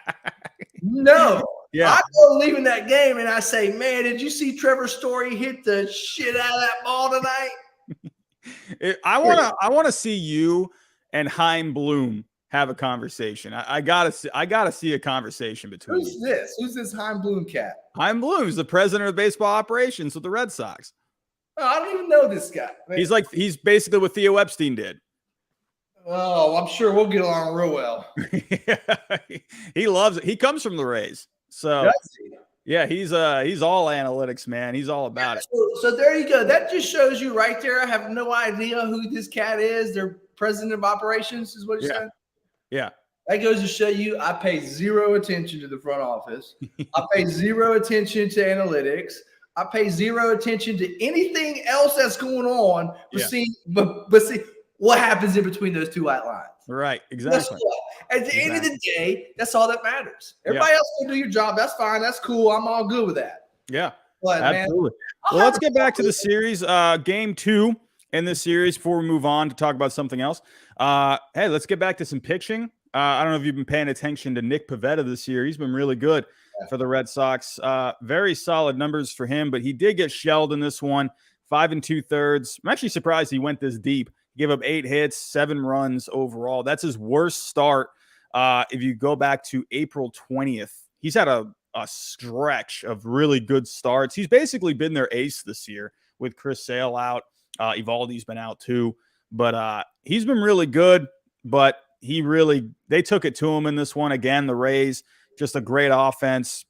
Speaker 2: No.
Speaker 1: Yeah.
Speaker 2: I go leaving that game and I say, man, did you see Trevor Story hit the shit out of that ball tonight?
Speaker 1: I want to see you and Chaim Bloom have a conversation. I gotta see a conversation between
Speaker 2: Who's
Speaker 1: you.
Speaker 2: this? Who's this Chaim Bloom cat?
Speaker 1: Chaim Bloom is the president of baseball operations with the Red Sox.
Speaker 2: Oh, I don't even know this guy. Man.
Speaker 1: He's basically what Theo Epstein did.
Speaker 2: Oh, I'm sure we'll get along real well.
Speaker 1: He loves it. He comes from the Rays. So yeah, he's all analytics, man. He's all about it.
Speaker 2: So there you go. That just shows you right there. I have no idea who this cat is. Their president of operations is what you're saying?
Speaker 1: Yeah.
Speaker 2: That goes to show you I pay zero attention to the front office. I pay zero attention to analytics. I pay zero attention to anything else that's going on. But see what happens in between those 2 white lines.
Speaker 1: Right, exactly.
Speaker 2: At the end of the day, that's all that matters. Everybody else can do your job. That's fine. That's cool. I'm all good with that.
Speaker 1: Yeah,
Speaker 2: but,
Speaker 1: absolutely.
Speaker 2: Man,
Speaker 1: well, let's get back to the series. Game 2 in this series before we move on to talk about something else. Hey, let's get back to some pitching. I don't know if you've been paying attention to Nick Pivetta this year. He's been really good for the Red Sox. Very solid numbers for him, but he did get shelled in this one, 5 2/3. I'm actually surprised he went this deep. He gave up 8 hits, 7 runs overall. That's his worst start If you go back to April 20th, he's had a stretch of really good starts. He's basically been their ace this year with Chris Sale out. Evaldi's been out too, but he's been really good. But they took it to him in this one. Again, the Rays, just a great offense.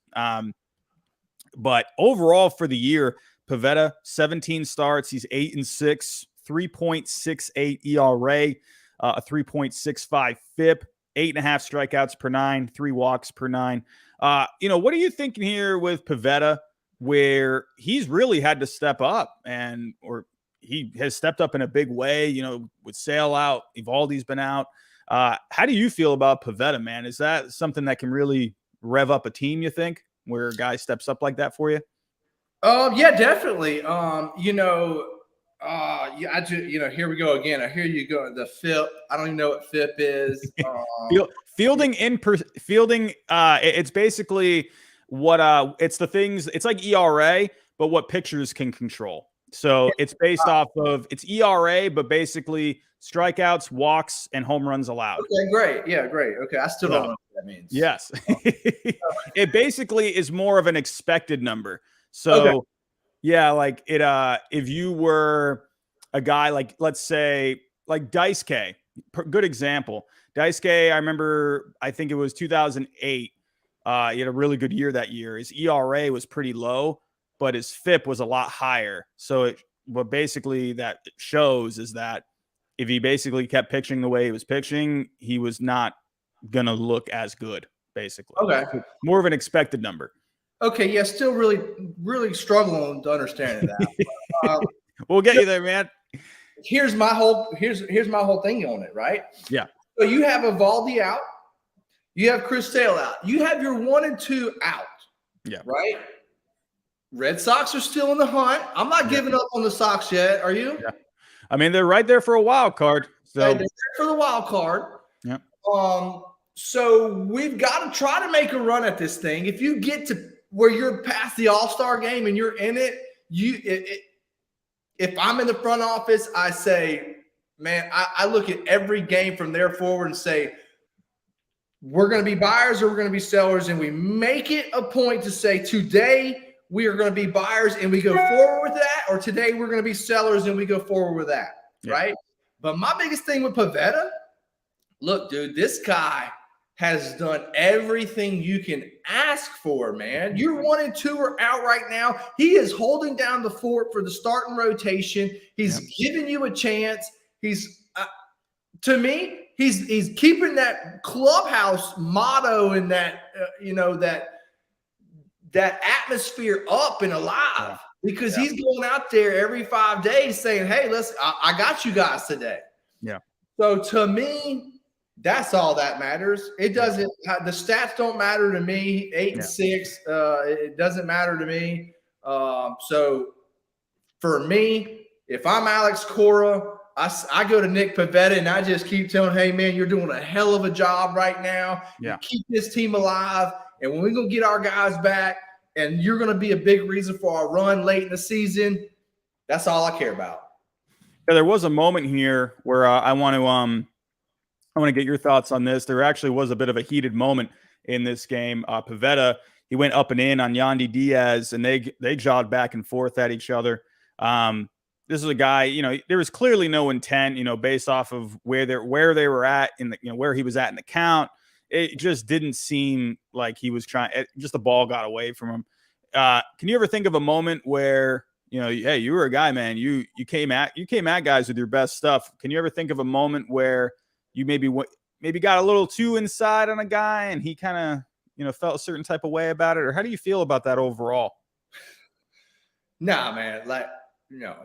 Speaker 1: But overall for the year, Pivetta, 17 starts. He's 8-6, 3.68 ERA, a 3.65 FIP, 8.5 strikeouts per 9, 3 walks per 9. What are you thinking here with Pivetta, where he's really had to step up or he has stepped up in a big way, with Sale out, Evaldi's been out. How do you feel about Pivetta, man? Is that something that can really rev up a team, you think, where a guy steps up like that for you?
Speaker 2: Yeah, definitely. Here we go again. I hear you go the FIP. I don't even know what FIP is.
Speaker 1: Fielding. It's basically what it's the things. It's like ERA, but what pitchers can control. So it's based off of it's ERA, but basically strikeouts, walks, and home runs allowed.
Speaker 2: Okay, great. Yeah, great. Okay, I still don't know what that means.
Speaker 1: Yes, it basically is more of an expected number. So. Okay. Yeah, like it. If you were a guy like, let's say, like Dice K, good example. Dice K, I remember, I think it was 2008. He had a really good year that year. His ERA was pretty low, but his FIP was a lot higher. So what basically that shows is that if he basically kept pitching the way he was pitching, he was not gonna look as good. Basically,
Speaker 2: okay,
Speaker 1: more of an expected number.
Speaker 2: Okay, yeah, still really, really struggling to understand that.
Speaker 1: We'll get you there, man.
Speaker 2: Here's my whole thing on it, right?
Speaker 1: Yeah.
Speaker 2: So you have Evaldi out, you have Chris Sale out, you have your 1 and 2 out.
Speaker 1: Yeah.
Speaker 2: Right. Red Sox are still in the hunt. I'm not giving up on the Sox yet. Are you?
Speaker 1: Yeah. I mean, they're right there for a wild card. So
Speaker 2: they're there for the wild card.
Speaker 1: Yeah.
Speaker 2: So we've got to try to make a run at this thing. If you get to where you're past the All-Star game and you're in it, if I'm in the front office, I say, man, I look at every game from there forward and say, we're going to be buyers or we're going to be sellers. And we make it a point to say, today we are going to be buyers and we go forward with that, or today we're going to be sellers and we go forward with that. Yeah. Right. But my biggest thing with Pivetta, look, dude, this guy has done everything you can ask for, man. Your 1 and 2 are out right now. He is holding down the fort for the starting rotation. He's giving you a chance. He's, to me, he's keeping that clubhouse motto and that, that atmosphere up and alive because he's going out there every 5 days saying, hey, I got you guys today.
Speaker 1: Yeah.
Speaker 2: So to me, that's all that matters. It doesn't. The stats don't matter to me. 8 and 6. It doesn't matter to me. So for me, if I'm Alex Cora, I go to Nick Pivetta and I just keep telling, hey man, you're doing a hell of a job right now.
Speaker 1: Yeah.
Speaker 2: You keep this team alive, and when we're gonna get our guys back, and you're gonna be a big reason for our run late in the season. That's all I care about.
Speaker 1: Yeah, there was a moment here where I want to get your thoughts on this. There actually was a bit of a heated moment in this game. Pivetta, he went up and in on Yandy Diaz, and they jogged back and forth at each other. This is a guy, there was clearly no intent, based off of where they were at in the, where he was at in the count. It just didn't seem like he was trying. Just the ball got away from him. Can you ever think of a moment where hey, you were a guy, man. You came at guys with your best stuff. Can you ever think of a moment where you maybe got a little too inside on a guy and he kind of felt a certain type of way about it? Or how do you feel about that overall?
Speaker 2: Nah, man. No.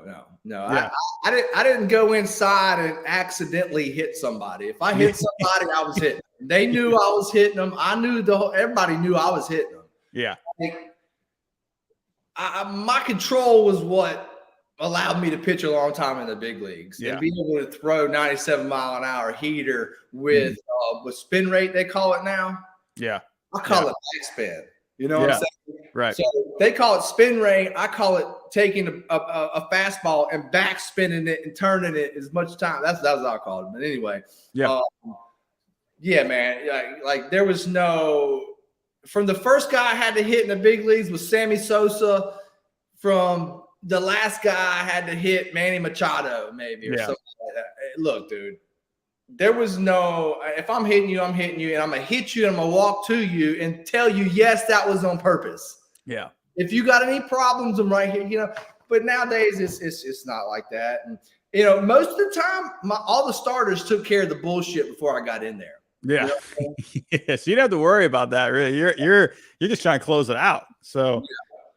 Speaker 2: Yeah. I didn't go inside and accidentally hit somebody. If I hit somebody, I was hitting them. They knew I was hitting them. I knew everybody knew I was hitting them.
Speaker 1: Yeah.
Speaker 2: My control was what allowed me to pitch a long time in the big leagues and be able to throw 97-mile-an-hour heater with spin rate, they call it now.
Speaker 1: Yeah.
Speaker 2: I call it backspin. You know what I'm saying?
Speaker 1: Right.
Speaker 2: So they call it spin rate. I call it taking a fastball and backspinning it and turning it as much time. That's what I call it. But anyway, Yeah, man. Like there was no from the first guy I had to hit in the big leagues was Sammy Sosa. From the last guy I had to hit Manny Machado, maybe or something like that. Look, dude, there was no. If I'm hitting you, and I'm gonna hit you, and I'm gonna walk to you and tell you, yes, that was on purpose.
Speaker 1: Yeah.
Speaker 2: If you got any problems, I'm right here. But nowadays it's not like that. And most of the time, all the starters took care of the bullshit before I got in there.
Speaker 1: Yeah. Yes, you don't have to worry about that. Really, you're just trying to close it out. So,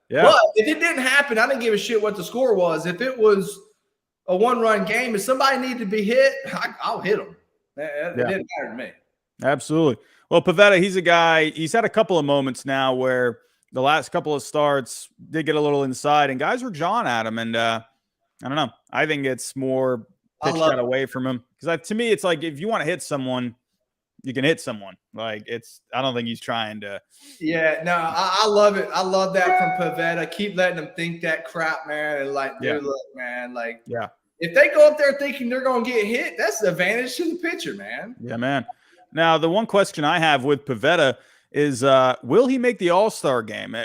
Speaker 1: yeah.
Speaker 2: But if it didn't happen, I didn't give a shit what the score was. If it was a one-run game, if somebody needed to be hit, I'll hit them. It didn't matter to me.
Speaker 1: Absolutely. Well, Pivetta, he's a guy. He's had a couple of moments now where the last couple of starts did get a little inside, and guys were jawing at him. And I don't know. I think it's more pitch got away from him because to me, it's like if you want to hit someone, you can hit someone. Like I don't think he's trying to.
Speaker 2: Yeah, no, I love it. I love that from Pivetta. Keep letting them think that crap, man. And dude, look, man, if they go up there thinking they're going to get hit, that's the advantage to the pitcher, man.
Speaker 1: Yeah, man. Now, the one question I have with Pivetta is, will he make the All-Star game?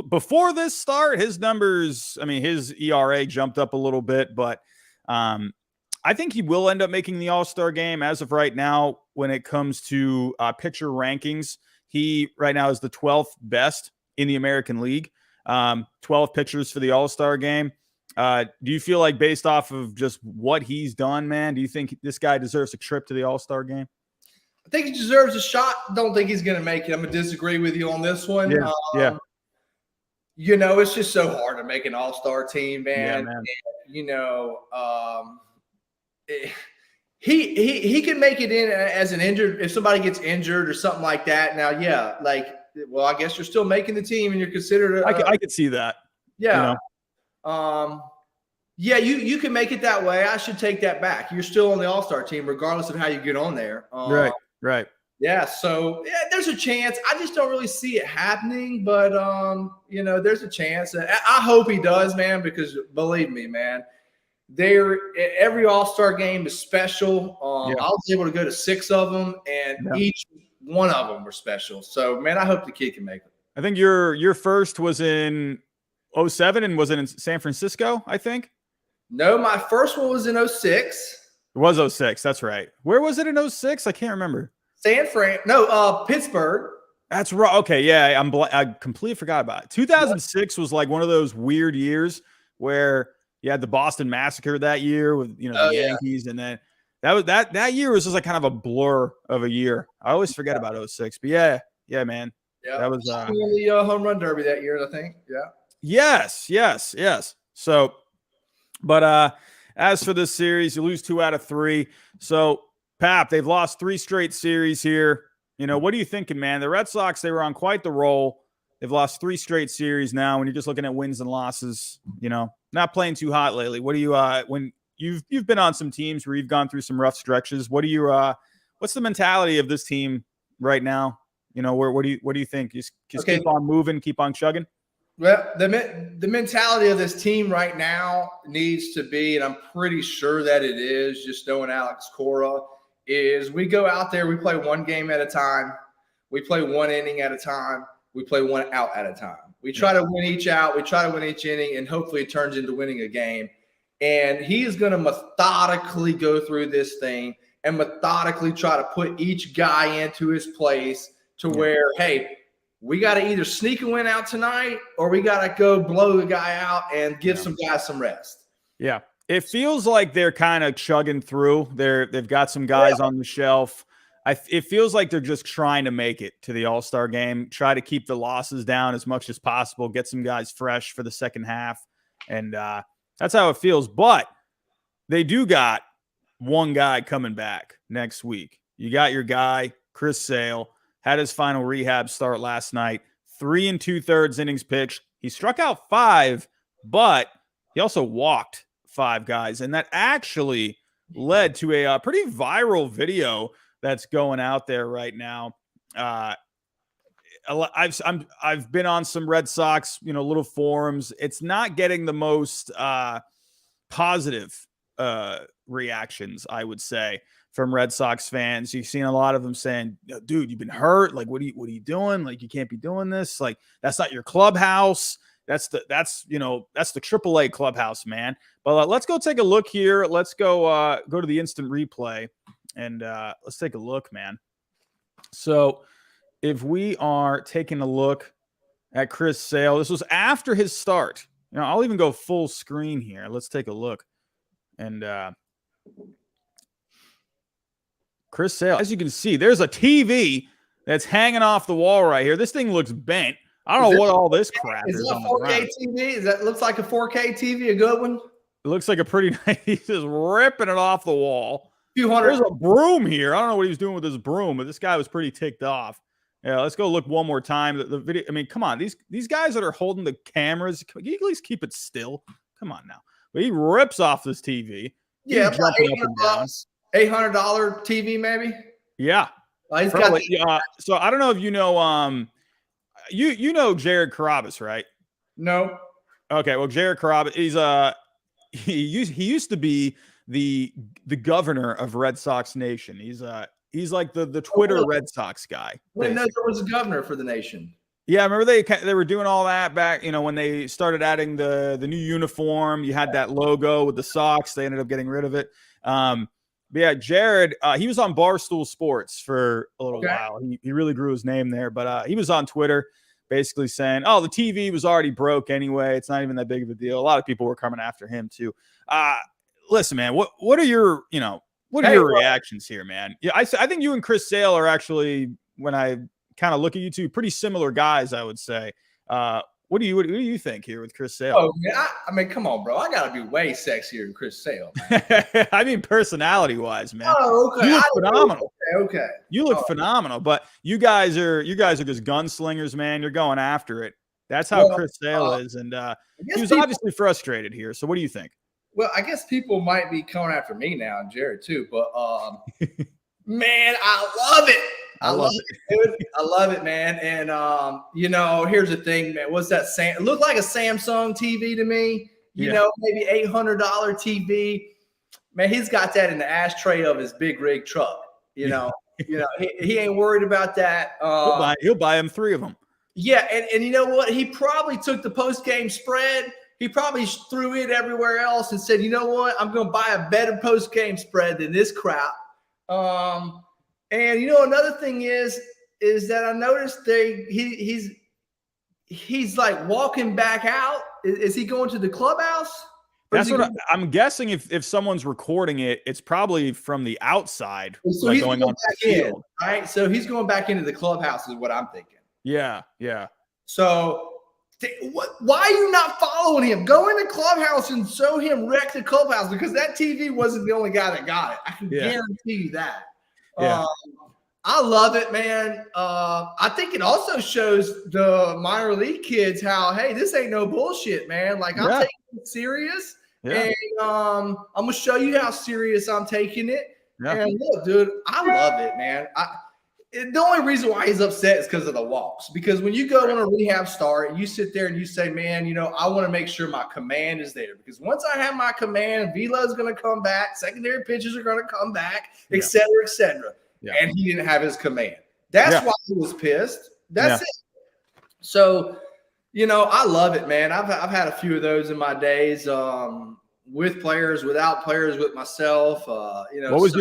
Speaker 1: Before this start, his numbers, his ERA jumped up a little bit, but I think he will end up making the All-Star game. As of right now, when it comes to pitcher rankings, he right now is the 12th best in the American League. 12 pitchers for the All-Star game. Do you feel like based off of just what he's done, man, do you think this guy deserves a trip to the All-Star game?
Speaker 2: I think he deserves a shot. Don't think he's going to make it. I'm going to disagree with you on this one.
Speaker 1: Yeah.
Speaker 2: It's just so hard to make an all-star team, man.
Speaker 1: Yeah,
Speaker 2: man. He can make it in as an injured if somebody gets injured or something like that. Now, I guess you're still making the team and you're considered.
Speaker 1: I could see that.
Speaker 2: Yeah. You can make it that way. I should take that back. You're still on the all-star team, regardless of how you get on there.
Speaker 1: Right.
Speaker 2: Yeah. So there's a chance. I just don't really see it happening, but there's a chance. I hope he does, man, because believe me, man, every all-star game is special. I was able to go to 6 of them, and each one of them were special. So, man, I hope the kid can make it.
Speaker 1: I think your first was in 2007, and was it in San Francisco, I think?
Speaker 2: No, my first one was in 2006.
Speaker 1: It was 2006. That's right. Where was it in 2006? I can't remember.
Speaker 2: Pittsburgh.
Speaker 1: That's right. Okay, yeah, I completely forgot about it. 2006 was like one of those weird years where you had the Boston Massacre that year with the Yankees, and then that year was just like kind of a blur of a year. I always forget about 2006, but yeah, man.
Speaker 2: Yeah,
Speaker 1: that was
Speaker 2: the home run derby that year, I think. Yeah.
Speaker 1: Yes. So, but as for this series, you lose 2 out of 3. So, Pap, they've lost 3 straight series here. What are you thinking, man? The Red Sox, they were on quite the roll. They've lost 3 straight series now. When you're just looking at wins and losses, not playing too hot lately. What do you when you've been on some teams where you've gone through some rough stretches? What do you what's the mentality of this team right now? What do you think? Just keep on moving, keep on chugging.
Speaker 2: Well, the mentality of this team right now needs to be, and I'm pretty sure that it is, just knowing Alex Cora, is we go out there, we play one game at a time, we play one inning at a time, we play one out at a time. We try to win each out, we try to win each inning, and hopefully it turns into winning a game. And he is going to methodically go through this thing and methodically try to put each guy into his place to where, hey, we got to either sneak a win out tonight or we got to go blow the guy out and give some guys some rest.
Speaker 1: Yeah. It feels like they're kind of chugging through. They've got some guys on the shelf. It feels like they're just trying to make it to the All-Star game, try to keep the losses down as much as possible, get some guys fresh for the second half. And that's how it feels. But they do got one guy coming back next week. You got your guy, Chris Sale, had his final rehab start last night, 3 2/3 innings pitched. He struck out 5, but he also walked 5 guys. And that actually led to a pretty viral video that's going out there right now. I've been on some Red Sox, little forums. It's not getting the most positive reactions, I would say. from Red Sox fans. You've seen a lot of them saying, dude, you've been hurt. Like, what are you doing? Like, you can't be doing this. Like, that's not your clubhouse. That's the AAA clubhouse, man. But let's go take a look here. Let's go to the instant replay and let's take a look, man. So if we are taking a look at Chris Sale, this was after his start. I'll even go full screen here. Let's take a look. And Chris Sale, as you can see, there's a TV that's hanging off the wall right here. This thing looks bent. I don't know what all this crap is.
Speaker 2: Is it a 4K TV? Looks like a 4K TV, a good one?
Speaker 1: It looks like a pretty nice. He's just ripping it off the wall.
Speaker 2: There's
Speaker 1: a broom here. I don't know what he was doing with his broom, but this guy was pretty ticked off. Yeah, let's go look one more time. The video. I mean, come on. These guys that are holding the cameras, can you at least keep it still? Come on now. But he rips off this TV.
Speaker 2: Yeah, about $800 TV maybe.
Speaker 1: Yeah.
Speaker 2: He's got
Speaker 1: so I don't know if you know you know Gerrit Cole, right?
Speaker 2: No.
Speaker 1: Okay, well, Gerrit Cole, he used to be the governor of Red Sox Nation. He's like the Twitter Red Sox guy.
Speaker 2: I didn't know there was a governor for the nation.
Speaker 1: Yeah, remember they were doing all that back, when they started adding the new uniform. You had that logo with the Sox. They ended up getting rid of it. But yeah, Gerrit, he was on Barstool Sports for a little while. He really grew his name there, but he was on Twitter basically saying, oh, the TV was already broke anyway. It's not even that big of a deal. A lot of people were coming after him too. Listen, man, what are your, what are your reactions here, man? Yeah, I think you and Chris Sale are actually, when I kind of look at you two, pretty similar guys, I would say. What do you think here with Chris Sale?
Speaker 2: Oh, man, I mean, come on, bro. I got to be way sexier than Chris Sale,
Speaker 1: man. I mean, personality-wise, man.
Speaker 2: Oh, okay.
Speaker 1: You look phenomenal.
Speaker 2: Okay.
Speaker 1: You look phenomenal, but you guys are just gunslingers, man. You're going after it. That's how Chris Sale is, and he was obviously frustrated here. So what do you think?
Speaker 2: Well, I guess people might be coming after me now, and Gerrit too, but man, I love it. I love it, dude. I love it, man. And here's the thing, man. What's that? It looked like a Samsung TV to me. Maybe $800 TV. Man, he's got that in the ashtray of his big rig truck. He ain't worried about that.
Speaker 1: He'll buy him 3 of them.
Speaker 2: Yeah, and you know what? He probably took the post-game spread. He probably threw it everywhere else and said, you know what? I'm going to buy a better post-game spread than this crap. And another thing is that I noticed he's like walking back out. Is he going to the clubhouse?
Speaker 1: That's what I'm guessing. If someone's recording it, it's probably from the outside.
Speaker 2: So
Speaker 1: like
Speaker 2: he's
Speaker 1: going on
Speaker 2: back in, right? So he's going back into the clubhouse is what I'm thinking.
Speaker 1: Yeah.
Speaker 2: So why are you not following him? Go in the clubhouse and show him wreck the clubhouse, because that TV wasn't the only guy that got it. I can guarantee you that.
Speaker 1: Yeah.
Speaker 2: I love it, man. I think it also shows the minor league kids how, hey, this ain't no bullshit, man. Like, I'm taking it serious, and I'm gonna show you how serious I'm taking it. Yeah. And look, dude, I love it, man. The only reason why he's upset is because of the walks. Because when you go on a rehab start, you sit there and you say, man, I want to make sure my command is there. Because once I have my command, velo's going to come back, secondary pitches are going to come back, et cetera, et cetera. Yeah. And he didn't have his command. That's why he was pissed. That's it. So, I love it, man. I've had a few of those in my days. With players, without players, with myself. What was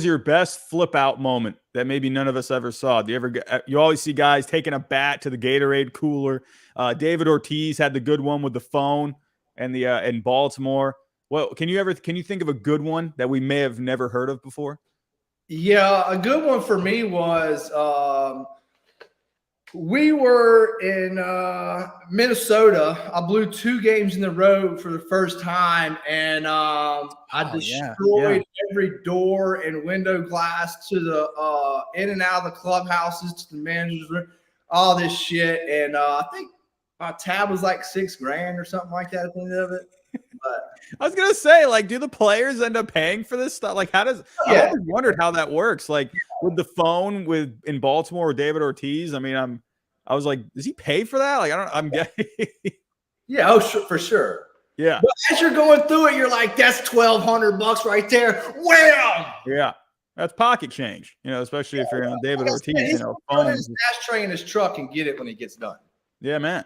Speaker 2: your best flip out moment that maybe none of us ever saw? You always see guys taking a bat to the Gatorade cooler. David Ortiz had the good one with the phone and in Baltimore. Well, can you think of a good one that we may have never heard of before? Yeah, a good one for me was we were in Minnesota. I blew 2 games in a row for the first time, and I destroyed every door and window glass to the in and out of the clubhouses, to the manager's room, all this shit. And I think my tab was like $6,000 or something like that at the end of it. But
Speaker 1: I was gonna say, like, do the players end up paying for this stuff? Like, how does? I always wondered how that works. Like with the phone in Baltimore with David Ortiz. I mean, I was like, does he pay for that? Like, I'm getting.
Speaker 2: Yeah, for sure.
Speaker 1: Yeah.
Speaker 2: But as you're going through it, you're like, that's $1,200 right there. Wham!
Speaker 1: Yeah. That's pocket change, especially if you're on David Ortiz,
Speaker 2: He's
Speaker 1: phone.
Speaker 2: put his ashtray in his truck and get it when he gets done.
Speaker 1: Yeah, man.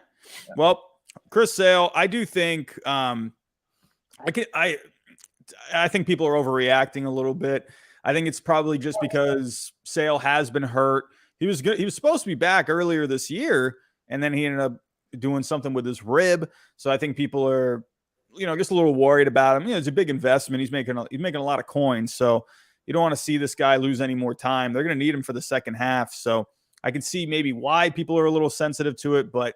Speaker 1: Yeah. Well, Chris Sale, I do think I think people are overreacting a little bit. I think it's probably just because Sale has been hurt. He was good. He was supposed to be back earlier this year, and then he ended up doing something with his rib. So I think people are, just a little worried about him. It's a big investment. He's making a lot of coins. So you don't want to see this guy lose any more time. They're going to need him for the second half. So I can see maybe why people are a little sensitive to it, but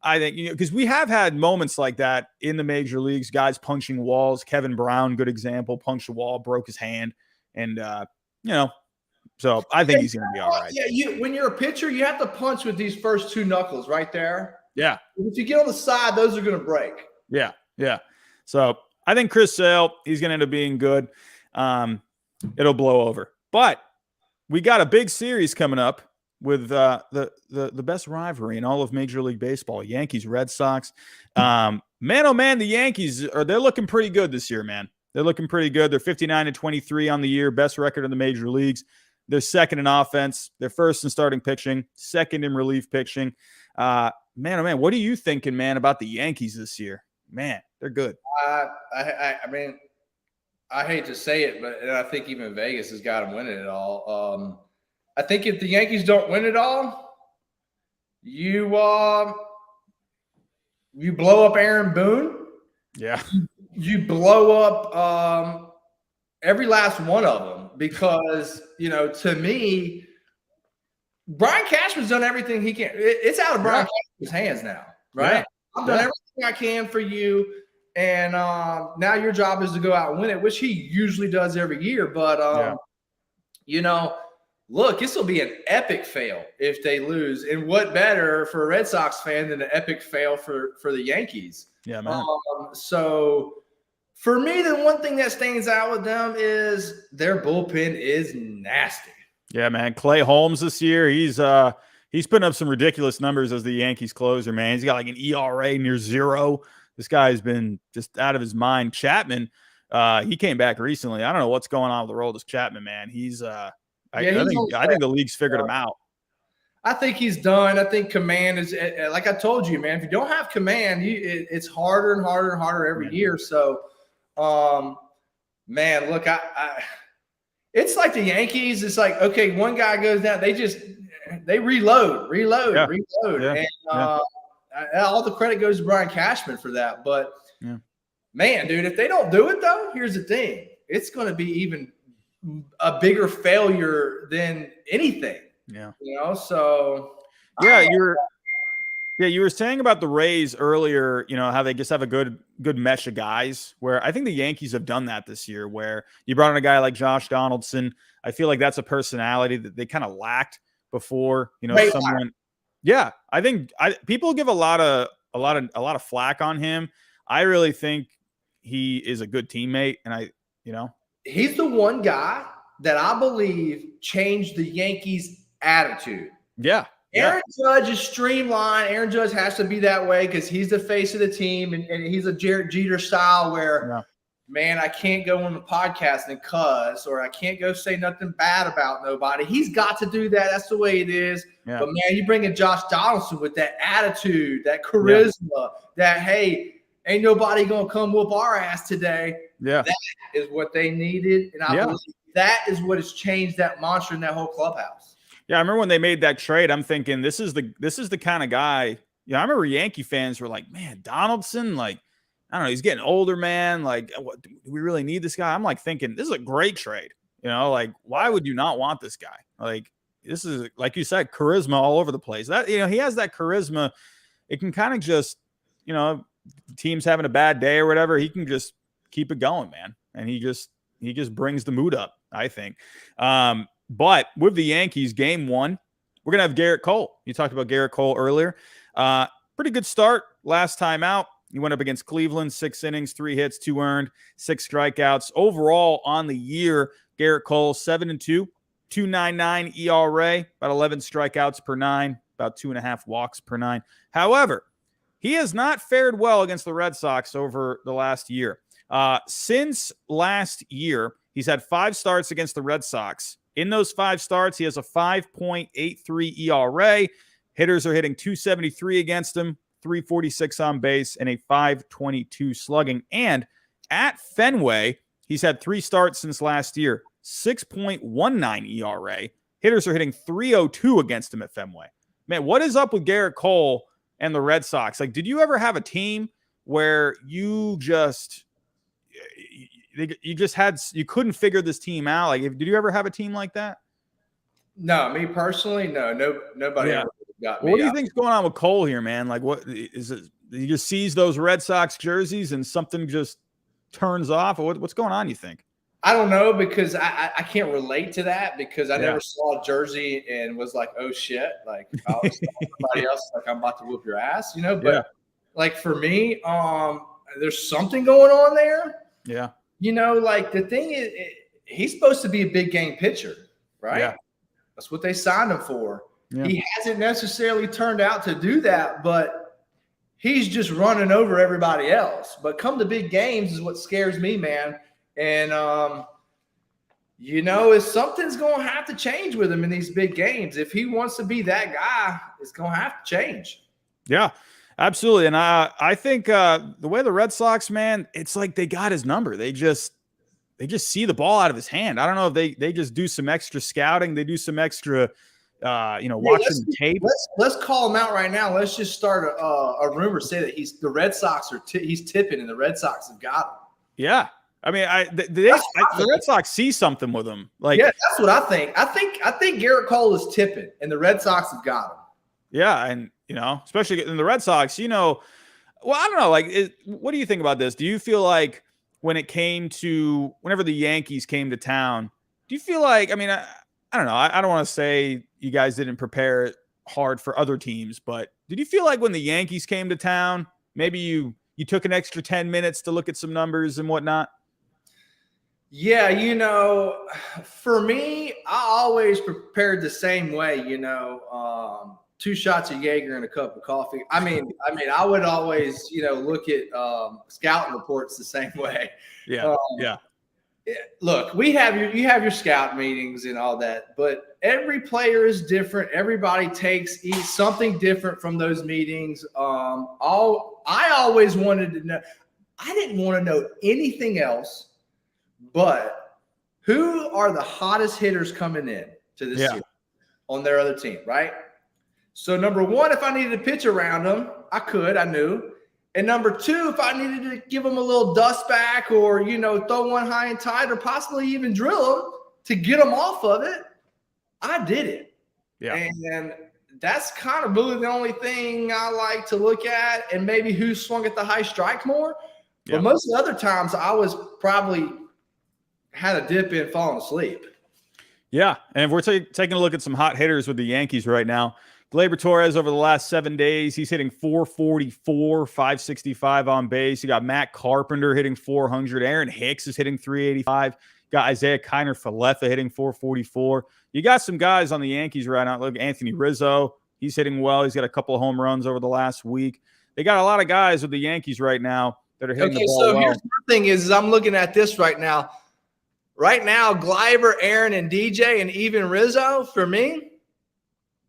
Speaker 1: I think, because we have had moments like that in the major leagues, guys punching walls. Kevin Brown, good example, punched a wall, broke his hand. And, so I think he's going to be all right.
Speaker 2: Yeah, when you're a pitcher, you have to punch with these first two knuckles right there.
Speaker 1: Yeah.
Speaker 2: If you get on the side, those are going to break.
Speaker 1: Yeah, yeah. So I think Chris Sale, he's going to end up being good. It'll blow over. But we got a big series coming up with the best rivalry in all of Major League Baseball, Yankees, Red Sox. Man, oh man, the Yankees, they're looking pretty good this year, man. They're looking pretty good. They're 59-23 on the year, best record in the major leagues. They're second in offense. They're first in starting pitching, second in relief pitching. Man, oh man, what are you thinking, man, about the Yankees this year? Man, they're good.
Speaker 2: I mean, I hate to say it, but I think even Vegas has got them winning it all. I think if the Yankees don't win it all, you blow up Aaron Boone.
Speaker 1: Yeah.
Speaker 2: You blow up every last one of them because, to me, Brian Cashman's done everything he can. It's out of Brian Cashman's hands now, right? Yeah. I've done everything I can for you, and now your job is to go out and win it, which he usually does every year. But, look, this will be an epic fail if they lose. And what better for a Red Sox fan than an epic fail for the Yankees?
Speaker 1: Yeah, man.
Speaker 2: So for me, the one thing that stands out with them is their bullpen is nasty.
Speaker 1: Yeah, man. Clay Holmes this year, he's putting up some ridiculous numbers as the Yankees closer, man. He's got like an ERA near 0. This guy's been just out of his mind. Chapman, he came back recently. I don't know what's going on with the Aroldis Chapman, man. He's I think the league's figured him out.
Speaker 2: I think he's done. I think command is, like I told you, man, if you don't have command, it's harder and harder and harder every year. So, man, look, it's like the Yankees. It's like, okay, one guy goes down. They reload.
Speaker 1: Yeah.
Speaker 2: And all the credit goes to Brian Cashman for that. But, man, dude, if they don't do it, though, here's the thing. It's going to be even a bigger failure than anything.
Speaker 1: Yeah.
Speaker 2: So
Speaker 1: you were saying about the Rays earlier, how they just have a good mesh of guys, where I think the Yankees have done that this year, where you brought in a guy like Josh Donaldson. I feel like that's a personality that they kind of lacked before, someone. Yeah. I think people give a lot of flack on him. I really think he is a good teammate, and
Speaker 2: he's the one guy that I Bleav changed the Yankees' attitude.
Speaker 1: Yeah.
Speaker 2: Aaron Judge is streamlined. Aaron Judge has to be that way because he's the face of the team, and he's a Jarrett Jeter style where, man, I can't go on the podcast and cuss, or I can't go say nothing bad about nobody. He's got to do that. That's the way it is. Yeah. But, man, you bring in Josh Donaldson with that attitude, that charisma, that, hey, ain't nobody going to come whoop our ass today. Yeah. That is what they needed, and I Bleav that is what has changed that mantra in that whole clubhouse.
Speaker 1: Yeah, I remember when they made that trade, I'm thinking this is the kind of guy. I remember Yankee fans were like, man, Donaldson, like, I don't know, he's getting older, man. Like, what, do we really need this guy? I'm like thinking, this is a great trade. Like, why would you not want this guy? Like, this is, like you said, charisma all over the place. That, he has that charisma. It can kind of just, teams having a bad day or whatever, he can just keep it going, man. And he just brings the mood up, I think. But with the Yankees, game 1, we're going to have Gerrit Cole. You talked about Gerrit Cole earlier. Pretty good start last time out. He went up against Cleveland, 6 innings, 3 hits, 2 earned, 6 strikeouts. Overall on the year, Gerrit Cole, 7-2, 2.99 ERA, about 11 strikeouts per 9, about 2.5 walks per 9. However, he has not fared well against the Red Sox over the last year. Since last year, he's had 5 starts against the Red Sox. In those 5 starts, he has a 5.83 ERA. Hitters are hitting 273 against him, 346 on base, and a 522 slugging. And at Fenway, he's had 3 starts since last year, 6.19 ERA. Hitters are hitting 302 against him at Fenway. Man, what is up with Gerrit Cole and the Red Sox? Like, did you ever have a team where you couldn't figure this team out? Like, did you ever have a team like that?
Speaker 2: No, me personally, nobody ever got me.
Speaker 1: What do you think's going on with Cole here, man? Like, what is it? He just sees those Red Sox jerseys and something just turns off? Or what's going on, you think?
Speaker 2: I don't know, because I can't relate to that, because I never saw a jersey and was like, oh shit. Like, I always thought somebody else, like, I'm about to whoop your ass, But like, for me, there's something going on there.
Speaker 1: Yeah.
Speaker 2: Like, the thing is, he's supposed to be a big game pitcher, right?
Speaker 1: Yeah.
Speaker 2: That's what they signed him for.
Speaker 1: Yeah.
Speaker 2: He hasn't necessarily turned out to do that, but he's just running over everybody else. But come to big games is what scares me, man. And, if something's going to have to change with him in these big games. If he wants to be that guy, it's going to have to change.
Speaker 1: Yeah, absolutely. And I think the way the Red Sox, man, it's like they got his number. They just see the ball out of his hand. I don't know if they just do some extra scouting. They do some extra, watching the tape.
Speaker 2: Let's call him out right now. Let's just start a rumor, say that the Red Sox he's tipping, and the Red Sox have got him.
Speaker 1: Yeah. I mean, the Red Sox see something with him. Like,
Speaker 2: yeah, that's what I think. I think Gerrit Cole is tipping, and the Red Sox have got him.
Speaker 1: Yeah, and especially in the Red Sox, well, I don't know. Like, what do you think about this? Do you feel like whenever the Yankees came to town, do you feel like? I mean, I don't know. I don't want to say you guys didn't prepare hard for other teams, but did you feel like when the Yankees came to town, maybe you took an extra 10 minutes to look at some numbers and whatnot?
Speaker 2: Yeah, for me, I always prepared the same way, 2 shots of Jaeger and a cup of coffee. I mean, I would always, look at scouting reports the same way.
Speaker 1: Yeah.
Speaker 2: Look, you have your scout meetings and all that, but every player is different. Everybody takes something different from those meetings. I always wanted to know. I didn't want to know anything else but who are the hottest hitters coming in to this series on their other team, right? So, number 1, if I needed to pitch around them, I knew. And number 2, if I needed to give them a little dust back or, throw one high and tight or possibly even drill them to get them off of it, I did it.
Speaker 1: Yeah.
Speaker 2: And that's kind of really the only thing I like to look at, and maybe who swung at the high strike more.
Speaker 1: Yeah.
Speaker 2: But most of the other times I was probably had a dip in falling asleep.
Speaker 1: Yeah, and if we're taking a look at some hot hitters with the Yankees right now, Gleyber Torres over the last 7 days, he's hitting 444, 565 on base. You got Matt Carpenter hitting 400. Aaron Hicks is hitting 385. You got Isaiah Kiner Falefa hitting 444. You got some guys on the Yankees right now. Look, Anthony Rizzo, he's hitting well. He's got a couple of home runs over the last week. They got a lot of guys with the Yankees right now that are hitting the ball well.
Speaker 2: Here's the thing is I'm looking at this right now. Right now, Gleyber, Aaron, and DJ, and even Rizzo, for me,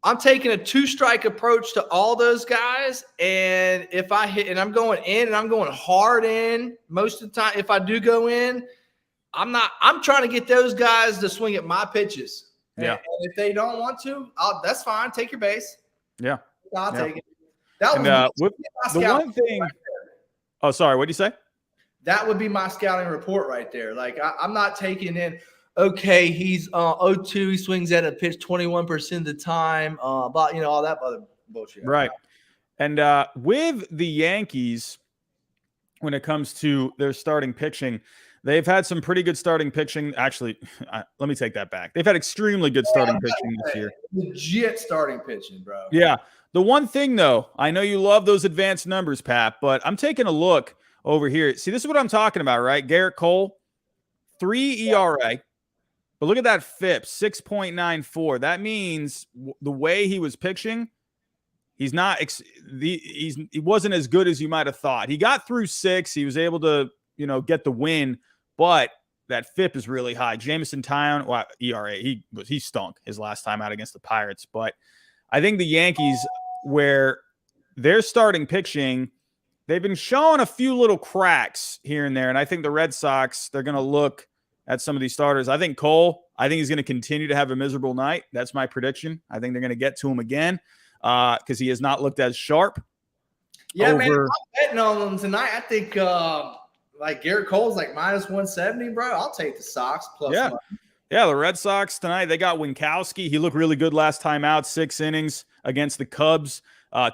Speaker 2: I'm taking a 2-strike approach to all those guys. And if I hit, and I'm going in, and I'm going hard in most of the time. If I do go in, I'm trying to get those guys to swing at my pitches.
Speaker 1: Yeah.
Speaker 2: And if they don't want to, that's fine. Take your base.
Speaker 1: Yeah.
Speaker 2: I'll take it.
Speaker 1: The one thing. Right, oh, sorry. What did you say?
Speaker 2: That would be my scouting report right there. Like, I'm not taking in, okay, he's 0-2, he swings at a pitch 21% of the time, but, all that other bullshit.
Speaker 1: Right. And with the Yankees, when it comes to their starting pitching, they've had some pretty good starting pitching. Actually, let me take that back. They've had extremely good starting pitching this year.
Speaker 2: Legit starting pitching, bro.
Speaker 1: Yeah. The one thing, though, I know you love those advanced numbers, Pat, but I'm taking a look over here. See, this is what I'm talking about, right? Gerrit Cole, 3 ERA. But look at that FIP, 6.94. That means the way he was pitching, he's not he wasn't as good as you might have thought. He got through 6. He was able to, get the win, but that FIP is really high. Jameson Taillon, well, ERA, he stunk his last time out against the Pirates. But I think the Yankees, where they're starting pitching, they've been showing a few little cracks here and there. And I think the Red Sox, they're going to look at some of these starters. I think Cole, he's going to continue to have a miserable night. That's my prediction. I think they're going to get to him again because he has not looked as sharp.
Speaker 2: Yeah, man, I'm betting on him tonight. I think Gerrit Cole's like -170, bro. I'll take the Sox plus money.
Speaker 1: Yeah, the Red Sox tonight, they got Winkowski. He looked really good last time out, 6 innings against the Cubs.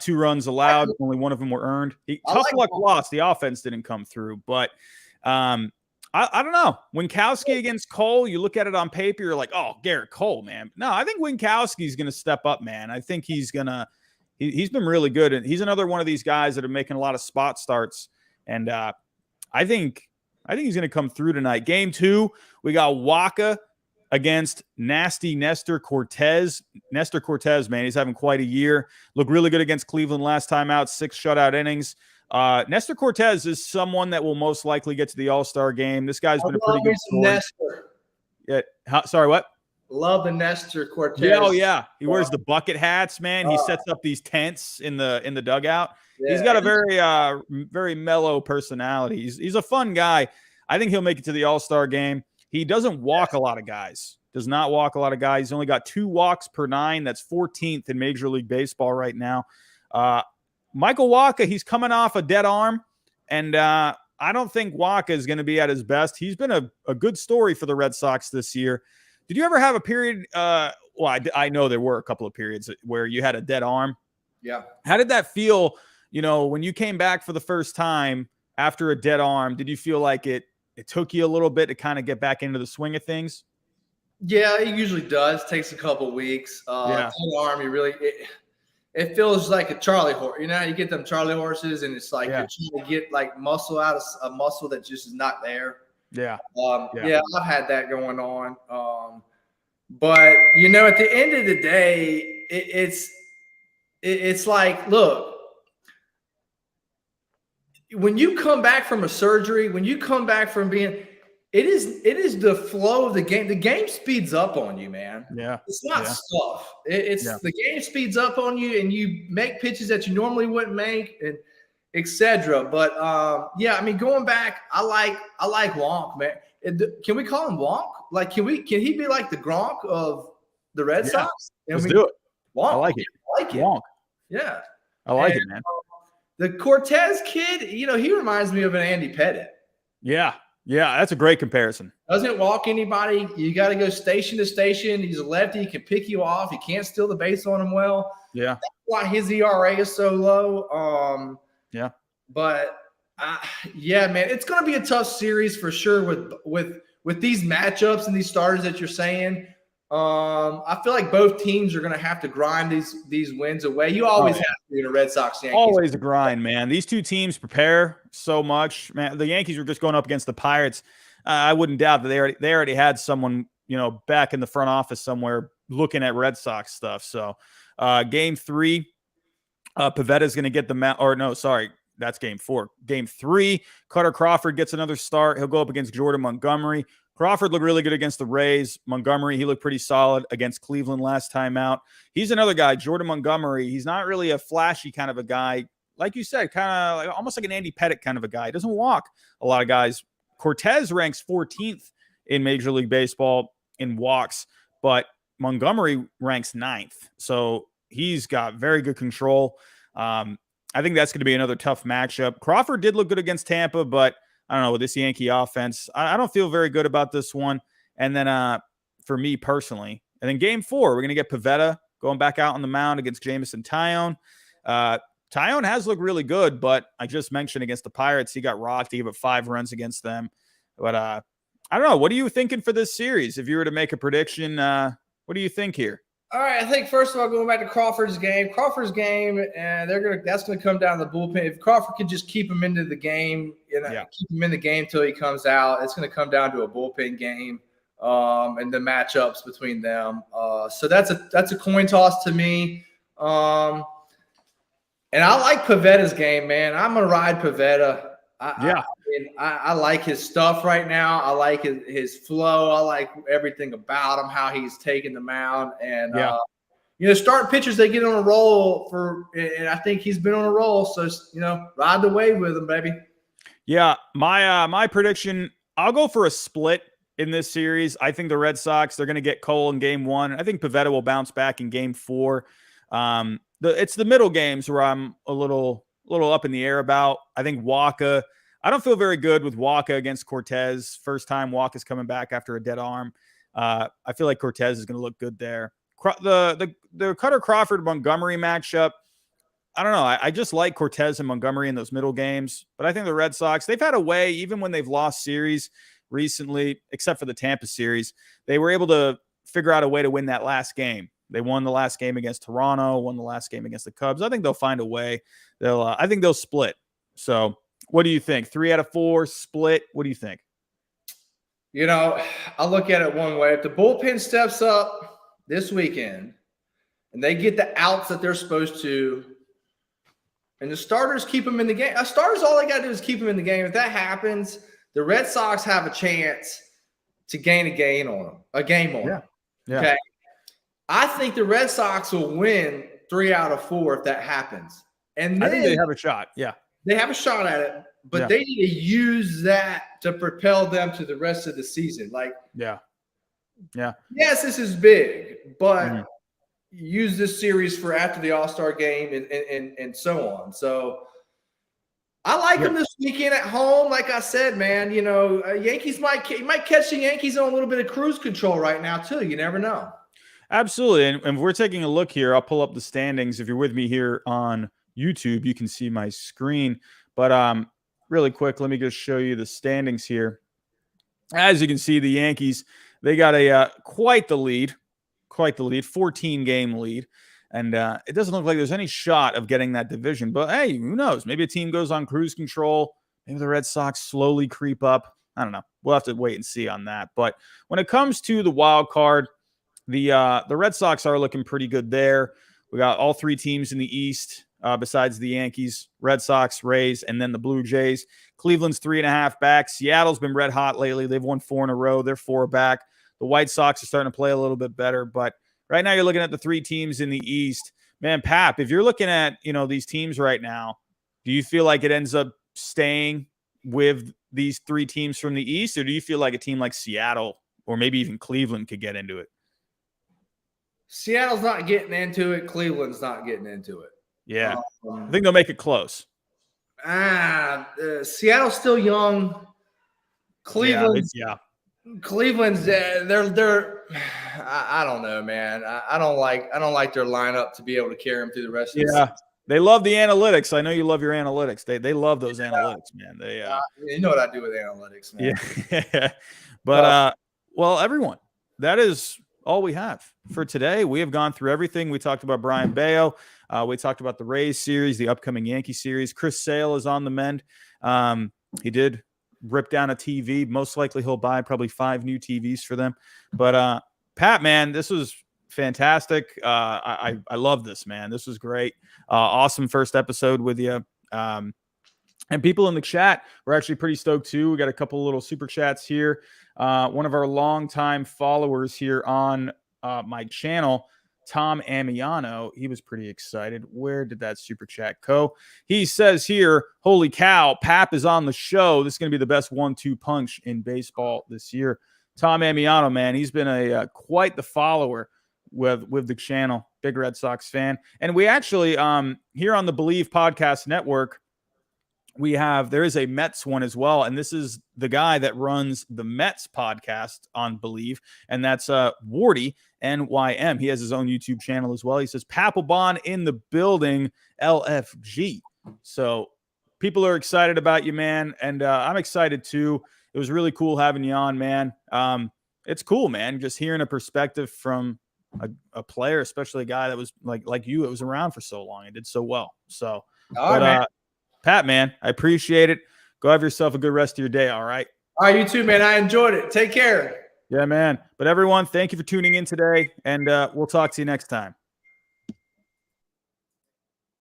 Speaker 1: 2 runs allowed. Only one of them were earned. Tough luck lost. The offense didn't come through. But I don't know. Winkowski against Cole, you look at it on paper, you're like, oh, Gerrit Cole, man. No, I think Winkowski's going to step up, man. I think he's going to – he's been really good. And he's another one of these guys that are making a lot of spot starts. And I think he's going to come through tonight. Game 2, we got Wacha against nasty Nestor Cortez. Nestor Cortez, man, he's having quite a year. Looked really good against Cleveland last time out, 6 shutout innings. Nestor Cortez is someone that will most likely get to the All-Star game. This guy's been a pretty good story.
Speaker 2: Nestor.
Speaker 1: Yeah, sorry, what?
Speaker 2: Love the Nestor Cortez.
Speaker 1: Yeah, oh yeah, he wears the bucket hats, man. He sets up these tents in the dugout. Yeah, he's got a very mellow personality. He's a fun guy. I think he'll make it to the All-Star game. He doesn't walk a lot of guys. Does not walk a lot of guys. He's only got 2 walks per 9. That's 14th in Major League Baseball right now. Michael Wacha, he's coming off a dead arm, and I don't think Wacha is going to be at his best. He's been a good story for the Red Sox this year. Did you ever have a period? I know there were a couple of periods where you had a dead arm.
Speaker 2: Yeah.
Speaker 1: How did that feel, when you came back for the first time after a dead arm? Did you feel like it took you a little bit to kind of get back into the swing of things?
Speaker 2: Yeah, it usually does. Takes a couple of weeks. Dead arm, it feels like a Charlie horse. You get them Charlie horses, and it's like you're trying to get like muscle out of a muscle that just is not there.
Speaker 1: Yeah.
Speaker 2: I've had that going on. But at the end of the day, it's like, look, when you come back from a surgery, when you come back from being, it is the flow of the game. The game speeds up on you, man.
Speaker 1: Yeah.
Speaker 2: It's not stuff. The game speeds up on you, and you make pitches that you normally wouldn't make, and etc. But going back, I like Wonk, man. Can we call him Wonk? Like, can he be like the Gronk of the Red Sox?
Speaker 1: Let's do it.
Speaker 2: Wonk.
Speaker 1: I like it.
Speaker 2: Wonk. Yeah.
Speaker 1: I like it, man.
Speaker 2: The Cortez kid, he reminds me of an Andy Pettit.
Speaker 1: Yeah. Yeah, that's a great comparison.
Speaker 2: Doesn't walk anybody. You got to go station to station. He's a lefty. He can pick you off. He can't steal the base on him well.
Speaker 1: Yeah.
Speaker 2: That's why his ERA is so low.
Speaker 1: Yeah.
Speaker 2: But man, it's going to be a tough series for sure with these matchups and these starters that you're saying. I feel like both teams are going to have to grind these wins away. You always have to in a Red Sox Yankees.
Speaker 1: Always a grind, man. These two teams prepare so much, man. The Yankees were just going up against the Pirates. I wouldn't doubt that they already had someone, back in the front office somewhere looking at Red Sox stuff. So, game 3, Pivetta is going to get the mount. Or no, sorry, that's game 4. Game 3, Cutter Crawford gets another start. He'll go up against Jordan Montgomery. Crawford looked really good against the Rays. Montgomery, he looked pretty solid against Cleveland last time out. He's another guy, Jordan Montgomery. He's not really a flashy kind of a guy. Like you said, kind of like almost like an Andy Pettit kind of a guy. He doesn't walk a lot of guys. Cortez ranks 14th in Major League Baseball in walks, but Montgomery ranks 9th. So he's got very good control. I think that's going to be another tough matchup. Crawford did look good against Tampa, but I don't know, with this Yankee offense, I don't feel very good about this one. And then for me personally, and then game 4, we're going to get Pivetta going back out on the mound against Jameson Taillon. Taillon has looked really good, but I just mentioned against the Pirates, he got rocked. He gave up 5 runs against them. But I don't know. What are you thinking for this series? If you were to make a prediction, what do you think here?
Speaker 2: All right, I think first of all, going back to Crawford's game, and that's gonna come down to the bullpen. If Crawford can just keep him into the game, keep him in the game till he comes out, it's gonna come down to a bullpen game, and the matchups between them. So that's a coin toss to me. And I like Pivetta's game, man. I'm gonna ride Pivetta.
Speaker 1: Yeah.
Speaker 2: I like his stuff right now. I like his flow. I like everything about him, how he's taking the mound. And
Speaker 1: Yeah.
Speaker 2: starting pitchers, they get on a roll and I think he's been on a roll. So ride the wave with him, baby.
Speaker 1: Yeah, my prediction, I'll go for a split in this series. I think the Red Sox, they're going to get Cole in game 1. I think Pivetta will bounce back in game 4. It's the middle games where I'm a little up in the air about. I think Waka, I don't feel very good with Waka against Cortez. First time Waka's coming back after a dead arm. I feel like Cortez is going to look good there. The Cutter Crawford Montgomery matchup, I don't know. I just like Cortez and Montgomery in those middle games, but I think the Red Sox, they've had a way, even when they've lost series recently, except for the Tampa series, they were able to figure out a way to win that last game. They won the last game against Toronto, won the last game against the Cubs. I think they'll find a way. I think they'll split. So what do you think? 3 out of 4 split. What do you think?
Speaker 2: I look at it one way. If the bullpen steps up this weekend and they get the outs that they're supposed to, and the starters keep them in the game. Starters, all they got to do is keep them in the game. If that happens, the Red Sox have a chance to gain a game on them.
Speaker 1: Yeah.
Speaker 2: Okay. I think the Red Sox will win 3 out of 4 if that happens. And then
Speaker 1: I think they have a shot. Yeah.
Speaker 2: They have a shot at it, but they need to use that to propel them to the rest of the season.
Speaker 1: Yeah.
Speaker 2: Yes, this is big, but use this series for after the All-Star game and so on. So I like them this weekend at home. Like I said, man, Yankees might catch the Yankees on a little bit of cruise control right now too. You never know.
Speaker 1: Absolutely. And we're taking a look here. I'll pull up the standings. If you're with me here on YouTube, you can see my screen. But really quick, let me just show you the standings here. As you can see, the Yankees, they got a quite the lead, 14-game lead. And it doesn't look like there's any shot of getting that division. But, hey, who knows? Maybe a team goes on cruise control. Maybe the Red Sox slowly creep up. I don't know. We'll have to wait and see on that. But when it comes to the wild card, the Red Sox are looking pretty good there. We got all 3 teams in the East besides the Yankees, Red Sox, Rays, and then the Blue Jays. Cleveland's 3.5 back. Seattle's been red hot lately. They've won 4 in a row. They're 4 back. The White Sox are starting to play a little bit better. But right now you're looking at the 3 teams in the East. Man, Pap, if you're looking at, these teams right now, do you feel like it ends up staying with these 3 teams from the East, or do you feel like a team like Seattle or maybe even Cleveland could get into it?
Speaker 2: Seattle's not getting into it. Cleveland's not getting into it.
Speaker 1: Yeah. I think they'll make it close.
Speaker 2: Seattle's still young. Cleveland's they're I don't know, man. I don't like their lineup to be able to carry them through the rest of the season.
Speaker 1: They love the analytics. I know you love your analytics. They love those analytics, man.
Speaker 2: You know what I do with analytics, man.
Speaker 1: Yeah. But well, everyone, that is all we have for today. We have gone through everything. We talked about Brayan Bello. We talked about the Rays series, the upcoming Yankee series. Chris Sale is on the mend. He did rip down a TV. Most likely he'll buy probably 5 new TVs for them. But Pat, man, this was fantastic. I love this, man. This was great. Awesome first episode with you. And people in the chat were actually pretty stoked too. We got a couple little super chats here. One of our longtime followers here on my channel, Tom Amiano, he was pretty excited. Where did that super chat go? He says here, holy cow, Pap is on the show. This is going to be the best 1-2 punch in baseball this year. Tom Amiano, man, he's been quite the follower with the channel. Big Red Sox fan. And we actually, here on the Bleav Podcast Network, there is a Mets one as well. And this is the guy that runs the Mets podcast on Bleav. And that's Wardy, NYM. He has his own YouTube channel as well. He says, Papelbon in the building, LFG. So people are excited about you, man. And I'm excited too. It was really cool having you on, man. It's cool, man. Just hearing a perspective from a player, especially a guy that was like you, that was around for so long and did so well. So, Pat, man, I appreciate it. Go have yourself a good rest of your day. All right.
Speaker 2: All right. You too, man. I enjoyed it. Take care.
Speaker 1: Yeah, man. But everyone, thank you for tuning in today. And we'll talk to you next time.